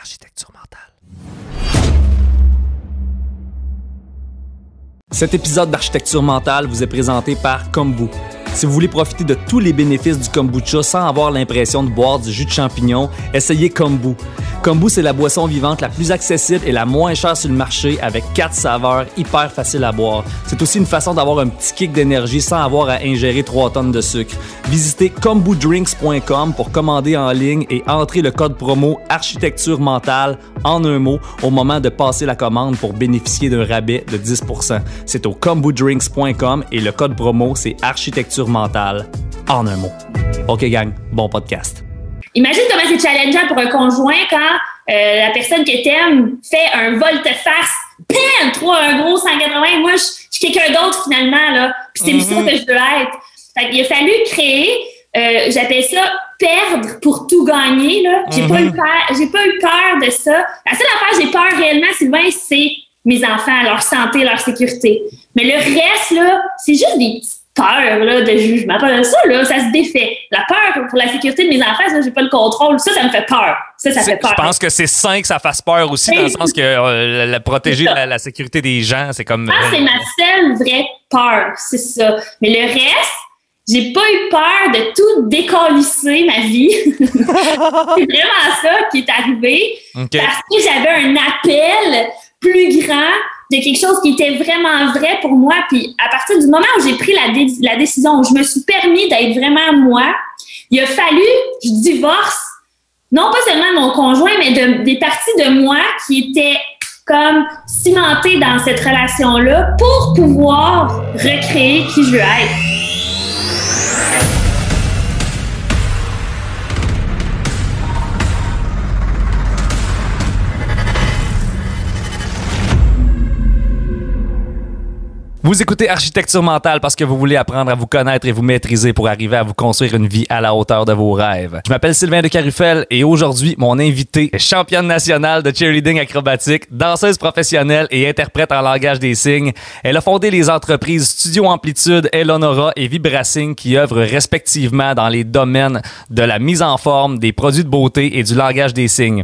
Architecture mentale. Cet épisode d'Architecture mentale vous est présenté par Kombu. Si vous voulez profiter de tous les bénéfices du kombucha sans avoir l'impression de boire du jus de champignon, essayez Kombu. Kombu, c'est la boisson vivante la plus accessible et la moins chère sur le marché avec 4 saveurs hyper faciles à boire. C'est aussi une façon d'avoir un petit kick d'énergie sans avoir à ingérer 3 tonnes de sucre. Visitez kombudrinks.com pour commander en ligne et entrer le code promo Architecture mentale en un mot au moment de passer la commande pour bénéficier d'un rabais de 10%. C'est au kombudrinks.com et le code promo, c'est Architecture mentale en un mot. OK gang, bon podcast. Imagine comment c'est challengeant pour un conjoint quand la personne que t'aimes fait un volte-face, pam, un gros 180. Moi, je suis quelqu'un d'autre finalement, là. Puis c'est ça que je veux être. Fait qu'il a fallu créer, j'appelle ça perdre pour tout gagner, là. J'ai pas eu peur de ça. La seule affaire que j'ai peur réellement, Sylvain, c'est mes enfants, leur santé, leur sécurité. Mais le reste, là, c'est juste des petites peurs là, de jugement. Ça, là, ça se défait. La peur pour la sécurité de mes enfants, ça, j'ai pas le contrôle. Ça me fait peur. Ça fait peur. Je pense que c'est sain que ça fasse peur aussi, dans le sens que protéger la sécurité des gens, c'est comme... c'est ma seule vraie peur, c'est ça. Mais le reste, j'ai pas eu peur de tout décalisser ma vie. C'est vraiment ça qui est arrivé. Okay. Parce que j'avais un appel plus grand de quelque chose qui était vraiment vrai pour moi. Puis à partir du moment où j'ai pris la décision, où je me suis permis d'être vraiment moi, il a fallu que je divorce, non pas seulement de mon conjoint, mais des parties de moi qui étaient comme cimentées dans cette relation-là pour pouvoir recréer qui je veux être. Vous écoutez Architecture mentale parce que vous voulez apprendre à vous connaître et vous maîtriser pour arriver à vous construire une vie à la hauteur de vos rêves. Je m'appelle Sylvain de Carufel et aujourd'hui, mon invité est championne nationale de cheerleading acrobatique, danseuse professionnelle et interprète en langage des signes. Elle a fondé les entreprises Studio Amplitude, Eleonora et Vibrasing qui œuvrent respectivement dans les domaines de la mise en forme, des produits de beauté et du langage des signes.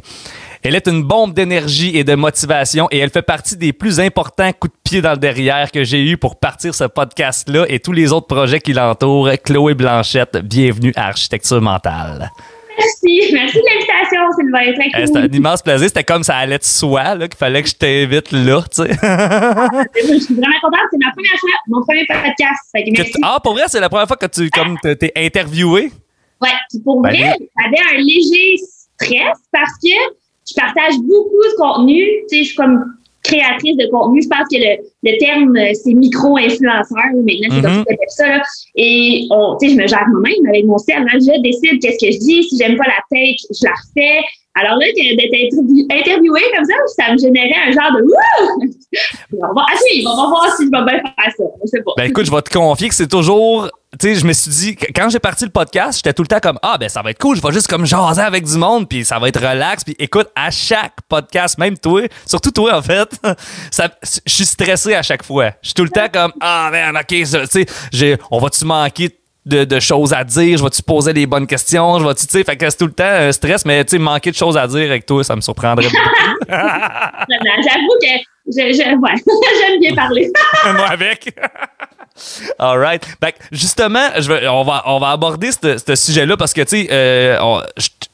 Elle est une bombe d'énergie et de motivation et elle fait partie des plus importants coups de pied dans le derrière que j'ai eu pour partir ce podcast-là et tous les autres projets qui l'entourent. Chloé Blanchette, bienvenue à Architecture mentale. Merci de l'invitation, Sylvain. Très cool. C'était un immense plaisir. C'était comme ça allait de soi là, qu'il fallait que je t'invite là, tu sais. Je suis vraiment contente. C'est ma première fois, mon premier podcast. Pour vrai, c'est la première fois que tu t'es interviewé? Ouais, puis pour vrai, j'avais un léger stress parce que je partage beaucoup de contenu. Tu sais, je suis comme créatrice de contenu. Je pense que le terme, c'est micro-influenceur. Maintenant, c'est comme ça. Là. Et tu sais, je me gère moi-même avec mon cerveau. Je décide qu'est-ce que je dis. Si j'aime pas la take, je la refais. Alors là, d'être interviewée comme ça me générait un genre de wouh! On va voir si je vais bien faire ça. Je sais pas. Ben écoute, je vais te confier que c'est toujours... Tu sais, je me suis dit, quand j'ai parti le podcast, j'étais tout le temps comme, ça va être cool, je vais juste comme jaser avec du monde, puis ça va être relax. Puis écoute, à chaque podcast, même toi, surtout toi en fait, je suis stressé à chaque fois. Je suis tout le temps comme, ok, tu sais, on va-tu manquer de choses à dire, je vais-tu poser les bonnes questions, tu sais, fait que c'est tout le temps un stress, mais tu sais, manquer de choses à dire avec toi, ça me surprendrait beaucoup. J'avoue que j'aime bien parler. Moi avec. All right. Ben, justement, on va aborder ce sujet-là parce que, tu sais,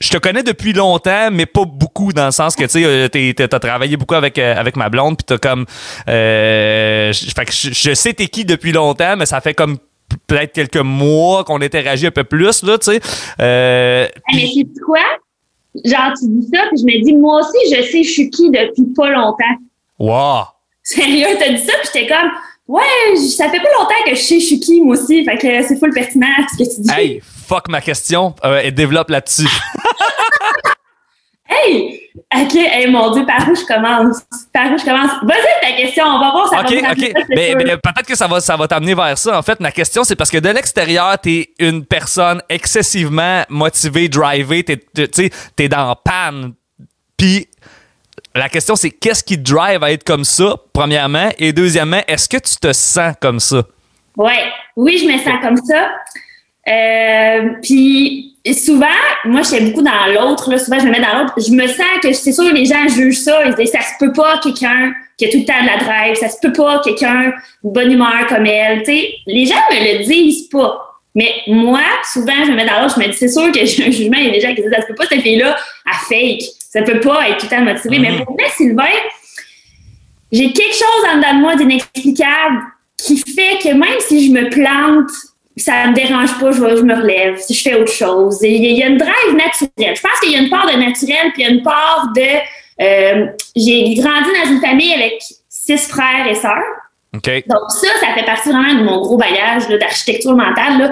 je te connais depuis longtemps, mais pas beaucoup dans le sens que, tu sais, t'as travaillé beaucoup avec ma blonde, puis t'as comme... fait que je sais t'es qui depuis longtemps, mais ça fait comme peut-être quelques mois qu'on interagit un peu plus, là, tu sais. Mais c'est quoi? Genre, tu dis ça, puis je me dis, moi aussi, je sais je suis qui depuis pas longtemps. Wow! Sérieux, t'as dit ça, puis j'étais comme... Ouais, ça fait pas longtemps que je sais je suis qui, moi aussi. Fait que c'est full pertinent ce que tu dis. Hey, fuck ma question et développe là-dessus. Hey! OK, mon Dieu, par où je commence? Vas-y, ta question, on va voir ça. OK. Mais peut-être que ça va t'amener vers ça. En fait, ma question, c'est parce que de l'extérieur, t'es une personne excessivement motivée, drivée. T'es dans panne. Puis... La question, c'est qu'est-ce qui te drive à être comme ça, premièrement? Et deuxièmement, est-ce que tu te sens comme ça? Oui, je me sens comme ça. Puis souvent, moi, j'étais beaucoup dans l'autre. Là, souvent, je me mets dans l'autre. Je me sens que c'est sûr les gens jugent ça. Ils disent, ça se peut pas quelqu'un qui a tout le temps de la drive. Ça se peut pas quelqu'un de bonne humeur comme elle. T'sais, les gens me le disent pas. Mais moi, souvent, je me mets dans l'autre. Je me dis, c'est sûr que j'ai un jugement. Il y a des gens qui disent, ça se peut pas cette fille-là à fake. Ça peut pas être tout le temps motivée. Mais pour moi, Sylvain, j'ai quelque chose en dedans de moi d'inexplicable qui fait que même si je me plante, ça me dérange pas, je me relève, si je fais autre chose. Il y a une drive naturelle. Je pense qu'il y a une part de naturel, puis il y a une part de... j'ai grandi dans une famille avec 6 frères et sœurs. Okay. Donc ça fait partie vraiment de mon gros bagage là, d'architecture mentale, là,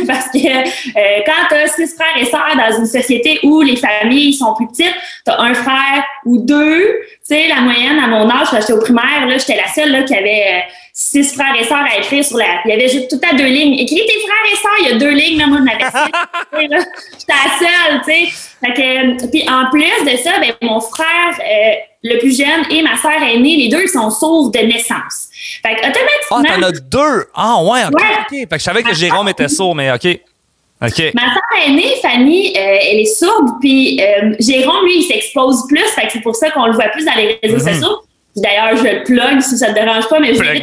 parce que quand tu as 6 frères et sœurs dans une société où les familles sont plus petites, tu as un frère ou 2, tu sais, la moyenne à mon âge, quand j'étais au primaire, là, j'étais la seule là, qui avait 6 frères et sœurs à écrire sur la... Il y avait juste tout le temps 2 lignes. Écris tes frères et sœurs, il y a 2 lignes, là, moi j'en avais 6. J'étais la seule, tu sais. Fait que, puis en plus de ça, ben, mon frère le plus jeune et ma sœur aînée, les deux, ils sont sourds de naissance. Fait que automatiquement... Ah, t'en as 2! Ah ouais, OK. Fait que je savais que Jérôme était sourd, mais OK. Ma sœur aînée, Fanny, elle est sourde, puis Jérôme, lui, il s'expose plus, fait que c'est pour ça qu'on le voit plus dans les réseaux sociaux. D'ailleurs, je le plug si ça te dérange pas, mais je vais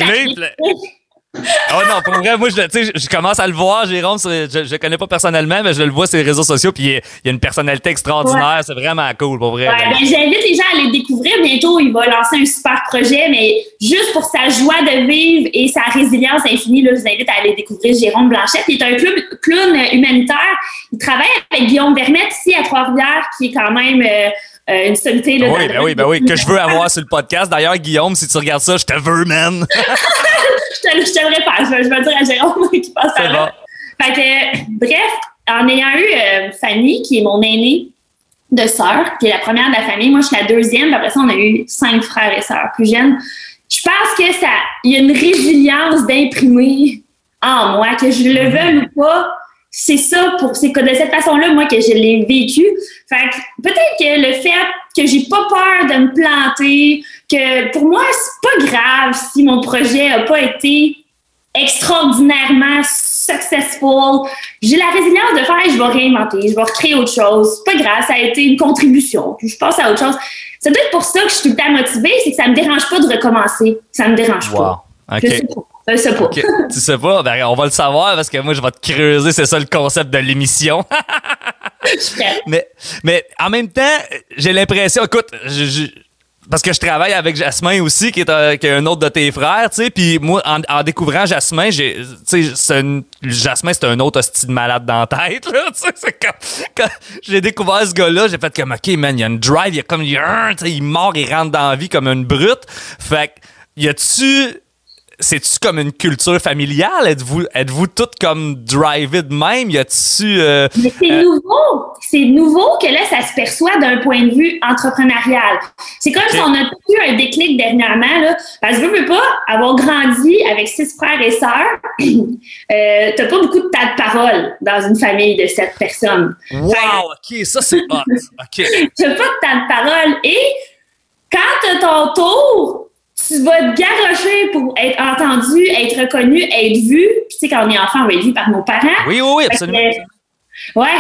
oh non, pour vrai, moi, je commence à le voir, Jérôme, je le connais pas personnellement, mais je le vois sur les réseaux sociaux, puis il y a une personnalité extraordinaire, c'est vraiment cool, pour vrai. Ben, j'invite les gens à les découvrir. Bientôt, il va lancer un super projet, mais juste pour sa joie de vivre et sa résilience infinie, là, je vous invite à aller découvrir Jérôme Blanchette. Il est un clown humanitaire. Il travaille avec Guillaume Vermette ici à Trois-Rivières, qui est quand même... une sommité. Là, oui, que je veux avoir sur le podcast. D'ailleurs, Guillaume, si tu regardes ça, je te veux, man. je te le répète. Je vais dire à Jérôme qui passe par là. Fait que, bref, en ayant eu Fanny, qui est mon aînée de sœur, qui est la première de la famille, moi, je suis la deuxième. Après ça, on a eu 5 frères et sœurs plus jeunes. Je pense que il y a une résilience d'imprimer en moi, que je le veuille ou pas. C'est ça, c'est de cette façon-là, moi, que je l'ai vécu. Fait que peut-être que le fait que j'ai pas peur de me planter, que pour moi, c'est pas grave si mon projet a pas été extraordinairement successful. J'ai la résilience de faire, je vais réinventer, je vais recréer autre chose. C'est pas grave, ça a été une contribution. Je passe à autre chose. C'est peut-être pour ça que je suis tout le temps motivée, c'est que ça me dérange pas de recommencer. Ça me dérange pas. OK. Je sais pas. Okay. Tu sais pas? Ben, on va le savoir parce que moi, je vais te creuser. C'est ça le concept de l'émission. mais en même temps, j'ai l'impression... Écoute, parce que je travaille avec Jasmin aussi, qui est un autre de tes frères, tu sais, puis moi, en découvrant Jasmin, Jasmin, c'est un autre hostie de malade dans la tête, là, tu sais, c'est quand j'ai découvert ce gars-là, j'ai fait comme, OK, man, il y a une drive, il mord, il rentre dans la vie comme une brute. Fait que, c'est-tu comme une culture familiale? Êtes-vous toutes comme drivées de même? Y a-tu... Mais c'est nouveau. C'est nouveau que là, ça se perçoit d'un point de vue entrepreneurial. C'est comme si on a eu un déclic dernièrement, là. Parce que je veux pas avoir grandi avec 6 frères et sœurs. T'as pas beaucoup de tas de parole dans une famille de 7 personnes. Wow! OK, ça, c'est hot. OK. T'as pas de tas de parole. Et quand t'as ton tour... Tu vas te garrocher pour être entendu, être reconnu, être vu. Puis, tu sais, quand on est enfant, on va être vu par nos parents. Oui, absolument.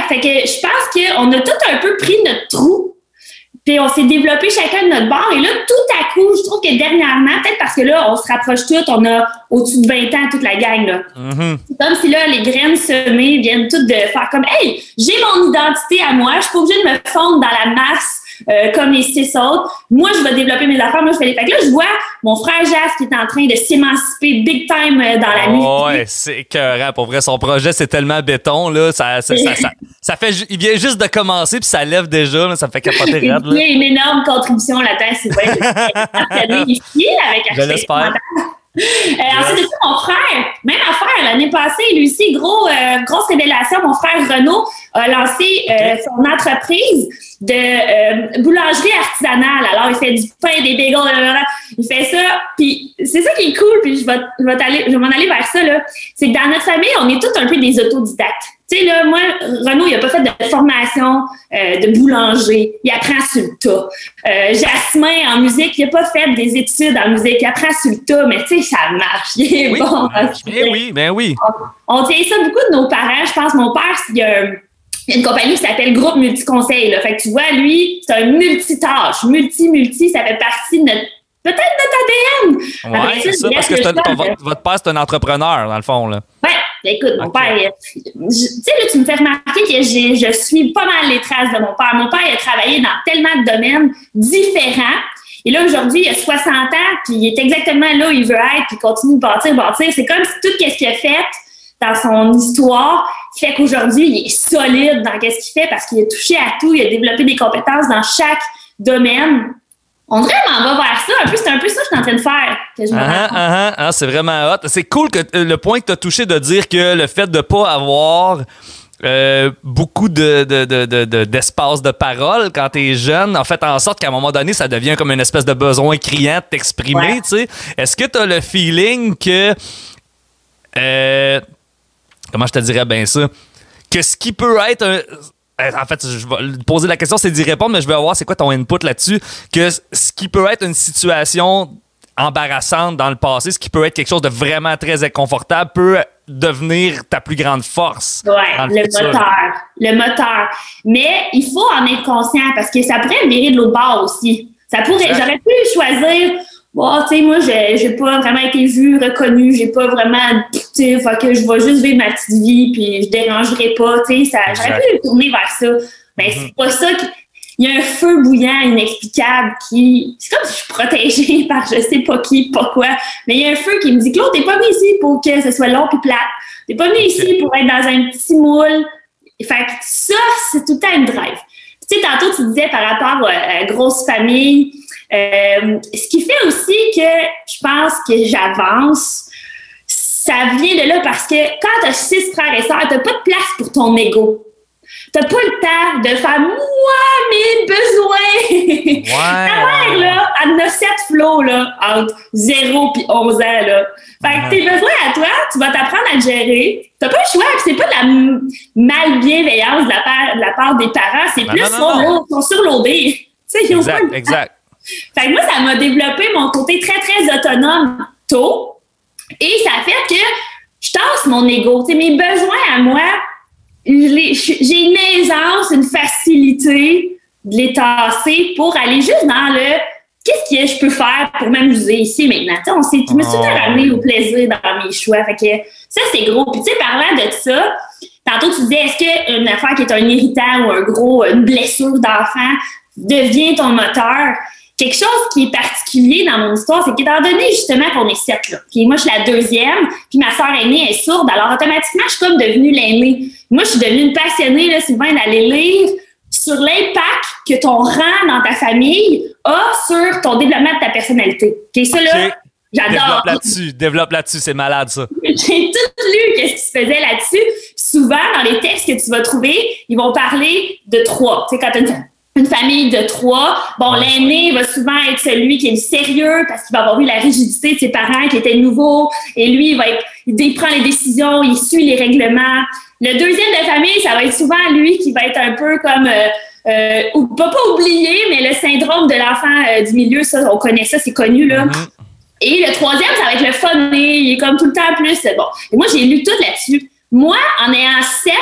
Fait que je pense qu'on a tout un peu pris notre trou. Puis, on s'est développé chacun de notre bord. Et là, tout à coup, je trouve que dernièrement, peut-être parce que là, on se rapproche tous, on a au-dessus de 20 ans toute la gang, là. Mm-hmm. C'est comme si là, les graines semées viennent toutes de faire comme, hey, j'ai mon identité à moi, je suis pas obligée de me fondre dans la masse. Comme les 6 autres. Moi, je vais développer mes affaires. Moi, je fais les... Fait que là, je vois mon frère Jas qui est en train de s'émanciper big time dans la musique. Ouais, c'est écœurant. Pour vrai, son projet, c'est tellement béton, là. Ça fait... Il vient juste de commencer, puis ça lève déjà, là, ça me fait capoter raide. Il y a une énorme contribution là-dedans, c'est vrai. Avec je l'espère. Ensuite, mon frère, même affaire, l'année passée, lui aussi, grosse révélation. Mon frère Renaud, a lancé son entreprise de boulangerie artisanale. Alors, il fait du pain, des bagels, il fait ça. Puis c'est ça qui est cool, puis je vais m'en aller vers ça, là. C'est que dans notre famille, on est tous un peu des autodidactes. Tu sais, là, moi, Renaud, il a pas fait de formation de boulanger. Il apprend sur le tas. Jasmin, en musique, il a pas fait des études en musique. Il apprend sur le tas, mais tu sais, ça marche. Il est bon. Ben oui. On tient ça beaucoup de nos parents. Je pense, mon père, il y a une compagnie qui s'appelle Groupe Multiconseil. Là. Fait que tu vois, lui, c'est un multitâche. Multi, ça fait partie de peut-être notre ADN. Oui, c'est ça, parce que votre père, c'est un entrepreneur, dans le fond. Là. Oui. Écoute, mon père, tu sais, là, tu me fais remarquer que je suis pas mal les traces de mon père. Mon père, il a travaillé dans tellement de domaines différents. Et là, aujourd'hui, il a 60 ans, puis il est exactement là où il veut être, puis il continue de bâtir. C'est comme si tout ce qu'il a fait dans son histoire fait qu'aujourd'hui, il est solide dans ce qu'il fait parce qu'il a touché à tout, il a développé des compétences dans chaque domaine. On dirait qu'on va vers ça. C'est un peu ça que je suis en train de faire. Que je c'est vraiment hot. C'est cool que le point que tu as touché de dire que le fait de ne pas avoir beaucoup d'espace de parole quand tu es jeune, en fait, en sorte qu'à un moment donné, ça devient comme une espèce de besoin criant de t'exprimer. Ouais. Est-ce que tu as le feeling que... comment je te dirais bien ça? Que ce qui peut être un... En fait, je vais poser la question, c'est d'y répondre, mais je veux voir c'est quoi ton input là-dessus. Que ce qui peut être une situation embarrassante dans le passé, ce qui peut être quelque chose de vraiment très inconfortable, peut devenir ta plus grande force. Oui, le moteur. Mais il faut en être conscient parce que ça pourrait virer de l'autre bord aussi. J'aurais pu choisir... Bon, tu sais, moi, j'ai pas vraiment été vue, reconnue, j'ai pas vraiment, tu sais, fait que je vais juste vivre ma petite vie, puis je dérangerai pas, tu sais, j'aurais pu tourner vers ça. Mais c'est pas ça il y a un feu bouillant inexplicable c'est comme si je suis protégée par je sais pas qui, pas quoi, mais il y a un feu qui me dit, Claude, t'es pas venu ici pour que ce soit long puis plate. T'es pas venu ici pour être dans un petit moule. Fait que ça, c'est tout le temps une drive. Tu sais, tantôt, tu disais par rapport à grosse famille, ce qui fait aussi que je pense que j'avance, ça vient de là parce que quand tu as 6 frères et sœurs, tu n'as pas de place pour ton ego. Tu n'as pas le temps de faire « moi, mes besoins ». Ta mère, là, elle en a 7 flots là, entre 0 et 11 ans. Là. Fait que tes besoins à toi, tu vas t'apprendre à le gérer. Tu n'as pas le choix. C'est pas de la malbienveillance de la part des parents. C'est plus ils sont surloadés. Exact. Fait que moi, ça m'a développé mon côté très, très autonome tôt. Et ça fait que je tasse mon ego. T'sais, mes besoins à moi, j'ai une aisance, une facilité de les tasser pour aller juste dans le qu'est-ce que je peux faire pour m'amuser ici maintenant. Je me suis tout le temps ramenée au plaisir dans mes choix. Fait que ça, c'est gros. Puis tu sais, parlant de ça, tantôt tu disais, est-ce qu'une affaire qui est un irritant ou une blessure d'enfant devient ton moteur? Quelque chose qui est particulier dans mon histoire, c'est qu'étant donné justement qu'on est 7, là, puis moi je suis la deuxième, puis ma sœur aînée est sourde, alors automatiquement je suis comme devenue l'aînée. Moi je suis devenue une passionnée, là, Sylvain, d'aller lire sur l'impact que ton rang dans ta famille a sur ton développement de ta personnalité. Okay, ça là, j'adore. Développe là-dessus, c'est malade ça. J'ai tout lu qu'est-ce qui se faisait là-dessus. Puis souvent dans les textes que tu vas trouver, ils vont parler de 3. Tu sais, quand tu as une famille de 3. Bon, l'aîné va souvent être celui qui est le sérieux parce qu'il va avoir eu la rigidité de ses parents qui étaient nouveaux. Et lui, il prend les décisions, il suit les règlements. Le deuxième de famille, ça va être souvent lui qui va être un peu comme, pas oublié, mais le syndrome de l'enfant du milieu, ça, on connaît ça, c'est connu, là. Et le troisième, ça va être le funné. Il est comme tout le temps plus, bon. Et moi, j'ai lu tout là-dessus. Moi, en ayant 7,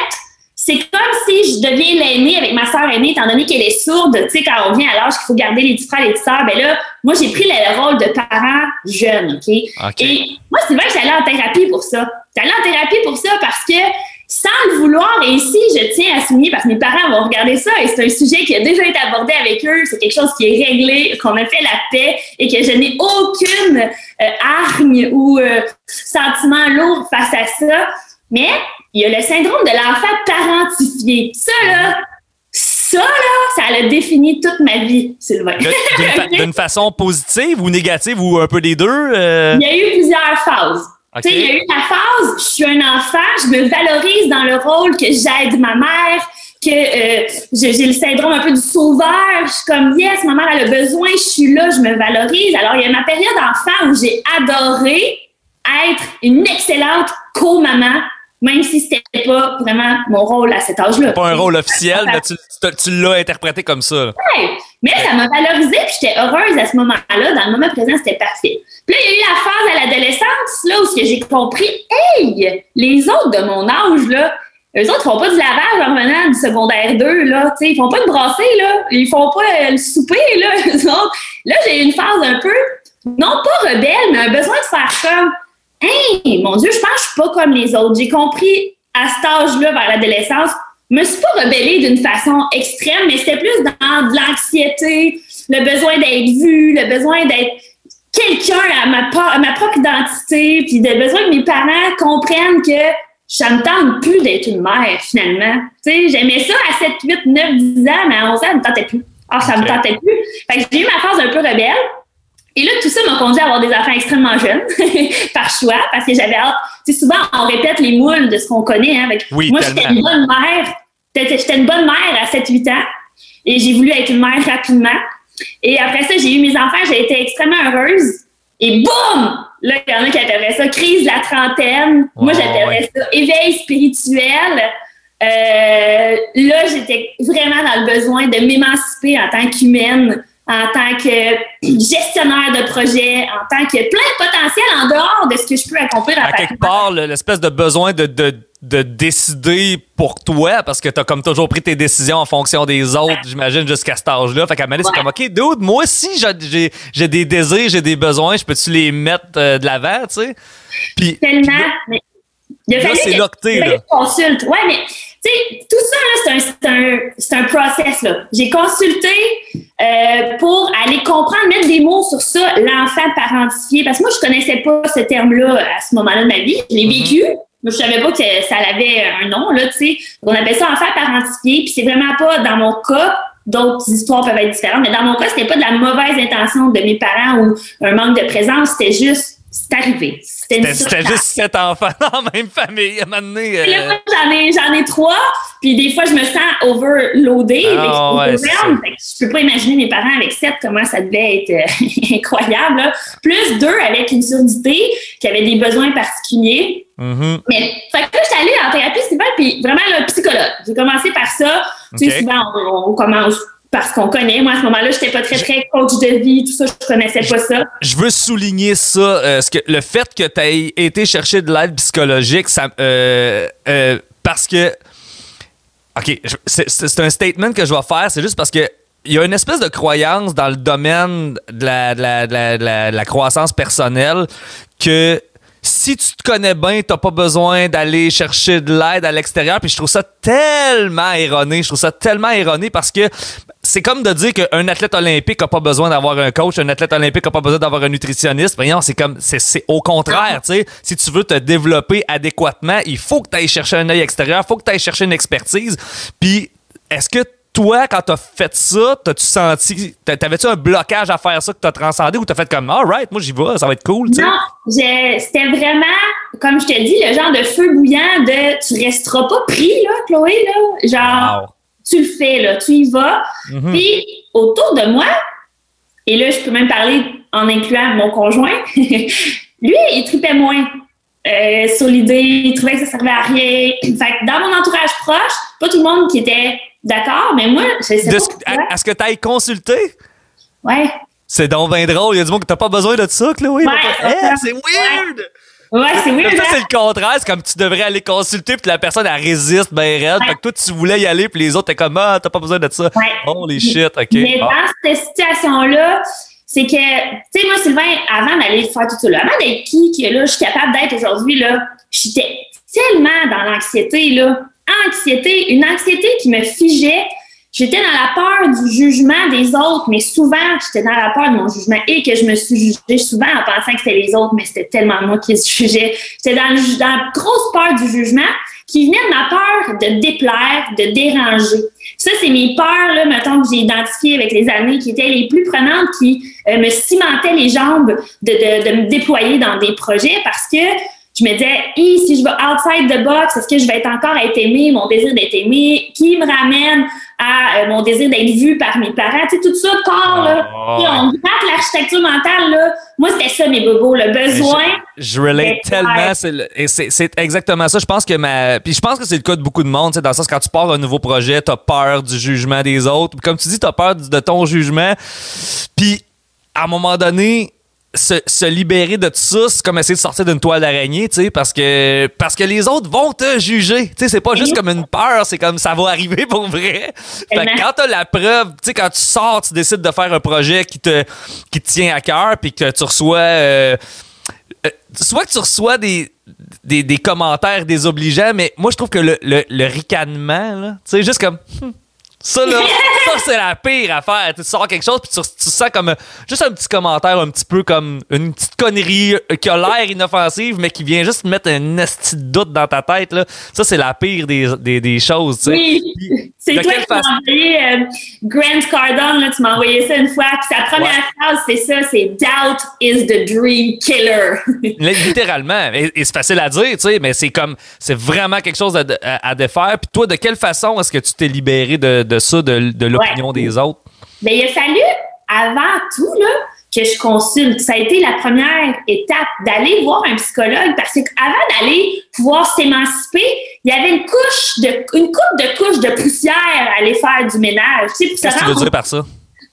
c'est comme si je deviens l'aînée avec ma sœur aînée, étant donné qu'elle est sourde. Tu sais, quand on vient à l'âge qu'il faut garder les petits frères et les petites sœurs, ben là, moi, j'ai pris le rôle de parent jeune, OK? Et moi, c'est vrai que j'allais en thérapie pour ça. J'allais en thérapie pour ça parce que, sans le vouloir, et ici, je tiens à souligner, parce que mes parents vont regarder ça, et c'est un sujet qui a déjà été abordé avec eux, c'est quelque chose qui est réglé, qu'on a fait la paix, et que je n'ai aucune hargne ou sentiment lourd face à ça. Mais il y a le syndrome de l'enfant parentifié. Ça, ça a défini toute ma vie, Sylvain. D'une façon positive ou négative ou un peu des deux? Il y a eu plusieurs phases. Tu sais, il y a eu la phase, je suis un enfant, je me valorise dans le rôle que j'aide ma mère, que j'ai le syndrome un peu du sauveur. Je suis comme, yes, ma mère, elle a besoin, je suis là, je me valorise. Alors, il y a ma période enfant où j'ai adoré être une excellente co-maman, même si c'était pas vraiment mon rôle à cet âge-là. Pas un rôle officiel, mais tu l'as interprété comme ça. Ouais, mais ça m'a valorisée, puis j'étais heureuse à ce moment-là. Dans le moment présent, c'était parfait. Puis là, il y a eu la phase à l'adolescence, là, où j'ai compris, hey, les autres de mon âge, là, eux autres font pas du lavage en revenant du secondaire 2, là, tu sais, ils font pas de brasser, là, ils font pas le souper, là, eux autres. Là, j'ai eu une phase un peu, non pas rebelle, mais un besoin de faire comme, hey, mon Dieu, je pense que je suis pas comme les autres. J'ai compris à cet âge-là, vers l'adolescence, je me suis pas rebellée d'une façon extrême, mais c'était plus dans de l'anxiété, le besoin d'être vue, le besoin d'être quelqu'un à ma propre identité, puis le besoin que mes parents comprennent que ça me tente plus d'être une mère, finalement. Tu sais, j'aimais ça à 7, 8, 9, 10 ans, mais à 11 ans, ça me tentait plus. Ça me tentait plus. Fait que j'ai eu ma phase un peu rebelle. Et là, tout ça m'a conduit à avoir des enfants extrêmement jeunes, par choix, parce que j'avais hâte. Tu sais, souvent, on répète les moules de ce qu'on connaît. Hein, oui, moi, j'étais une bonne mère. J'étais une bonne mère à 7-8 ans. Et j'ai voulu être une mère rapidement. Et après ça, j'ai eu mes enfants. J'ai été extrêmement heureuse. Et boum! Là, il y en a qui appelleraient ça crise de la trentaine. Moi, j'appellerais ça éveil spirituel. Là, j'étais vraiment dans le besoin de m'émanciper en tant qu'humaine, en tant que gestionnaire de projet, en tant que plein de potentiel en dehors de ce que je peux accomplir à quelque part, l'espèce de besoin de décider pour toi, parce que tu as comme toujours pris tes décisions en fonction des autres, j'imagine, jusqu'à cet âge-là. Fait qu'à un moment donné, c'est comme, OK, dude, moi aussi, j'ai des désirs, j'ai des besoins, je peux-tu les mettre de l'avant, tu sais? Puis, tellement. Mais il a fallu c'est là que t'es, là. Consulte. Ouais, mais tu sais, tout ça, là, c'est un process, là. J'ai consulté pour aller comprendre, mettre des mots sur ça, l'enfant parentifié, parce que moi, je connaissais pas ce terme-là à ce moment-là de ma vie. Je l'ai vécu. Moi, je savais pas que ça avait un nom, là, tu sais. On appelle ça enfant parentifié, puis c'est vraiment pas, dans mon cas, d'autres histoires peuvent être différentes, mais dans mon cas, c'était pas de la mauvaise intention de mes parents ou un manque de présence, c'était juste, c'est arrivé. C'était juste 7 enfants dans la même famille, à un moment donné. Là, j'en ai 3, puis des fois, je me sens overloadée. Je peux pas imaginer mes parents avec 7, comment ça devait être incroyable. Là. Plus 2 avec une surdité, qui avait des besoins particuliers. Mm-hmm. Mais, fait que là, je suis allée en thérapie Sylvain, puis vraiment, le psychologue. J'ai commencé par ça. Okay. Tu sais, souvent, on commence parce qu'on connaît. Moi, à ce moment-là, j'étais pas très coach de vie, tout ça, je connaissais pas ça. Je veux souligner ça, le fait que tu aies été chercher de l'aide psychologique, ça, parce que, OK, c'est un statement que je vais faire, c'est juste parce que il y a une espèce de croyance dans le domaine de la croissance personnelle que si tu te connais bien, t'as pas besoin d'aller chercher de l'aide à l'extérieur. Puis je trouve ça tellement erroné. Parce que c'est comme de dire qu'un athlète olympique n'a pas besoin d'avoir un coach, un athlète olympique n'a pas besoin d'avoir un nutritionniste. Voyons, c'est au contraire, tu sais. Si tu veux te développer adéquatement, il faut que tu ailles chercher un œil extérieur, il faut que tu ailles chercher une expertise. Puis, est-ce que toi, quand t'as fait ça, t'avais-tu un blocage à faire ça que t'as transcendé ou t'as fait comme, all right, moi j'y vais, ça va être cool, tu sais? Non, c'était vraiment, comme je te dis, le genre de feu bouillant de tu resteras pas pris, là, Chloé, là. Genre, tu le fais, là, tu y vas. Mm-hmm. Puis, autour de moi, et là, je peux même parler en incluant mon conjoint, lui, il tripait moins. Sur l'idée, il trouvait que ça servait à rien. Fait que dans mon entourage proche, pas tout le monde qui était d'accord, mais moi, je sais pas. Est-ce que tu ailles consulter? Ouais. C'est donc bien drôle. Il y a du monde que t'as pas besoin de ça, Chloé. Ouais, c'est weird! Ouais, c'est weird. Ça, c'est le contraire. C'est comme tu devrais aller consulter, puis la personne, elle résiste ben raide. Fait que toi, tu voulais y aller, puis les autres, t'es comme, t'as pas besoin de ça. Ouais. Holy shit, OK. Mais dans cette situation-là, c'est que, tu sais, moi, Sylvain, avant d'aller faire tout ça, là, avant d'être qui là, je suis capable d'être aujourd'hui, là, j'étais tellement dans l'anxiété, là. Une anxiété qui me figeait. J'étais dans la peur du jugement des autres, mais souvent, j'étais dans la peur de mon jugement et que je me suis jugée souvent en pensant que c'était les autres, mais c'était tellement moi qui se jugeais. J'étais dans la grosse peur du jugement qui venait de ma peur de déplaire, de déranger. Ça, c'est mes peurs, là, mettons, que j'ai identifiées avec les années, qui étaient les plus prenantes, qui me cimentaient les jambes de me déployer dans des projets parce que je me disais, si je vais outside the box, est-ce que je vais être encore à être aimée, mon désir d'être aimée, qui me ramène à mon désir d'être vue par mes parents, tu sais, tout ça, corps, là. On gratte l'architecture mentale, là. Moi, c'était ça, mes bobos, le besoin. Je relate tellement, c'est exactement ça. Je pense que puis je pense que c'est le cas de beaucoup de monde, tu sais, dans le sens, quand tu pars un nouveau projet, t'as peur du jugement des autres. Comme tu dis, t'as peur de ton jugement. Puis, à un moment donné, se libérer de tout ça, c'est comme essayer de sortir d'une toile d'araignée, tu sais, parce que les autres vont te juger. Tu sais, c'est pas juste comme une peur, c'est comme ça va arriver pour vrai. Fait que quand t'as la preuve, tu sais, quand tu sors, tu décides de faire un projet qui te tient à cœur, puis que tu reçois... soit que tu reçois des commentaires désobligeants, mais moi, je trouve que le ricanement, là, tu sais, juste comme... Ça, là, c'est la pire affaire. Tu sors quelque chose, puis tu sens comme juste un petit commentaire, un petit peu comme une petite connerie qui a l'air inoffensive, mais qui vient juste mettre un esti de doute dans ta tête. Là. Ça, c'est la pire des choses. Tu sais. Oui, c'est toi qui m'as envoyé Grant Cardone, là, tu m'as envoyé ça une fois. Puis sa première phrase, c'est ça, c'est « Doubt is the dream killer ». Littéralement. Et c'est facile à dire, tu sais, mais c'est vraiment quelque chose à défaire. Puis toi, de quelle façon est-ce que tu t'es libéré de ça, de l'opinion des autres? Bien, il a fallu, avant tout, là, que je consulte. Ça a été la première étape d'aller voir un psychologue parce qu'avant d'aller pouvoir s'émanciper, il y avait une coupe de couches de poussière à aller faire du ménage. Tu sais, qu'est-ce que tu veux dire par ça?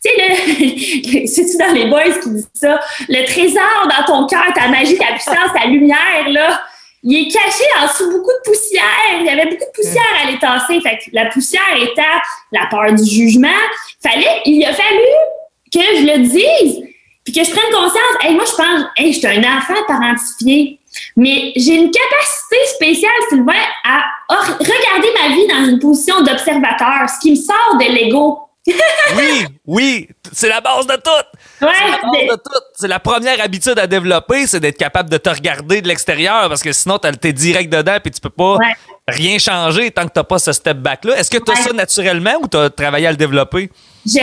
Tu sais, c'est-tu dans les boys qui disent ça? Le trésor dans ton cœur, ta magie, ta puissance, ta lumière, là, il est caché en dessous beaucoup de poussière. Il y avait beaucoup de poussière à aller tasser. Fait que la poussière étant la peur du jugement, il a fallu que je le dise, puis que je prenne conscience. Hey, moi, je pense, je suis un enfant parentifié, mais j'ai une capacité spéciale, Sylvain, à regarder ma vie dans une position d'observateur, ce qui me sort de l'ego. Oui, c'est la base de tout. C'est la première habitude à développer, c'est d'être capable de te regarder de l'extérieur, parce que sinon, t'es direct dedans et tu peux pas rien changer tant que t'as pas ce step back-là. Est-ce que t'as ça naturellement ou t'as travaillé à le développer? Je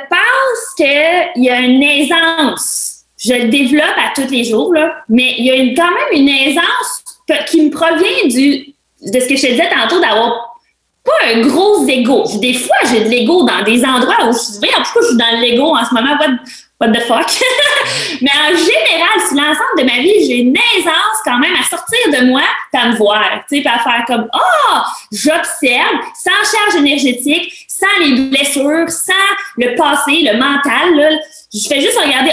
pense qu'il y a une aisance. Je le développe à tous les jours, là, mais il y a quand même une aisance qui me provient de ce que je te disais tantôt, d'avoir pas un gros ego. Des fois, j'ai de l'ego dans des endroits où je dis, pourquoi je suis dans l'ego en ce moment? What the fuck? Mais en général, sur l'ensemble de ma vie, j'ai une aisance quand même à sortir de moi, à me voir, tu sais, à faire comme, j'observe, sans charge énergétique, sans les blessures, sans le passé, le mental, là. Je fais juste regarder,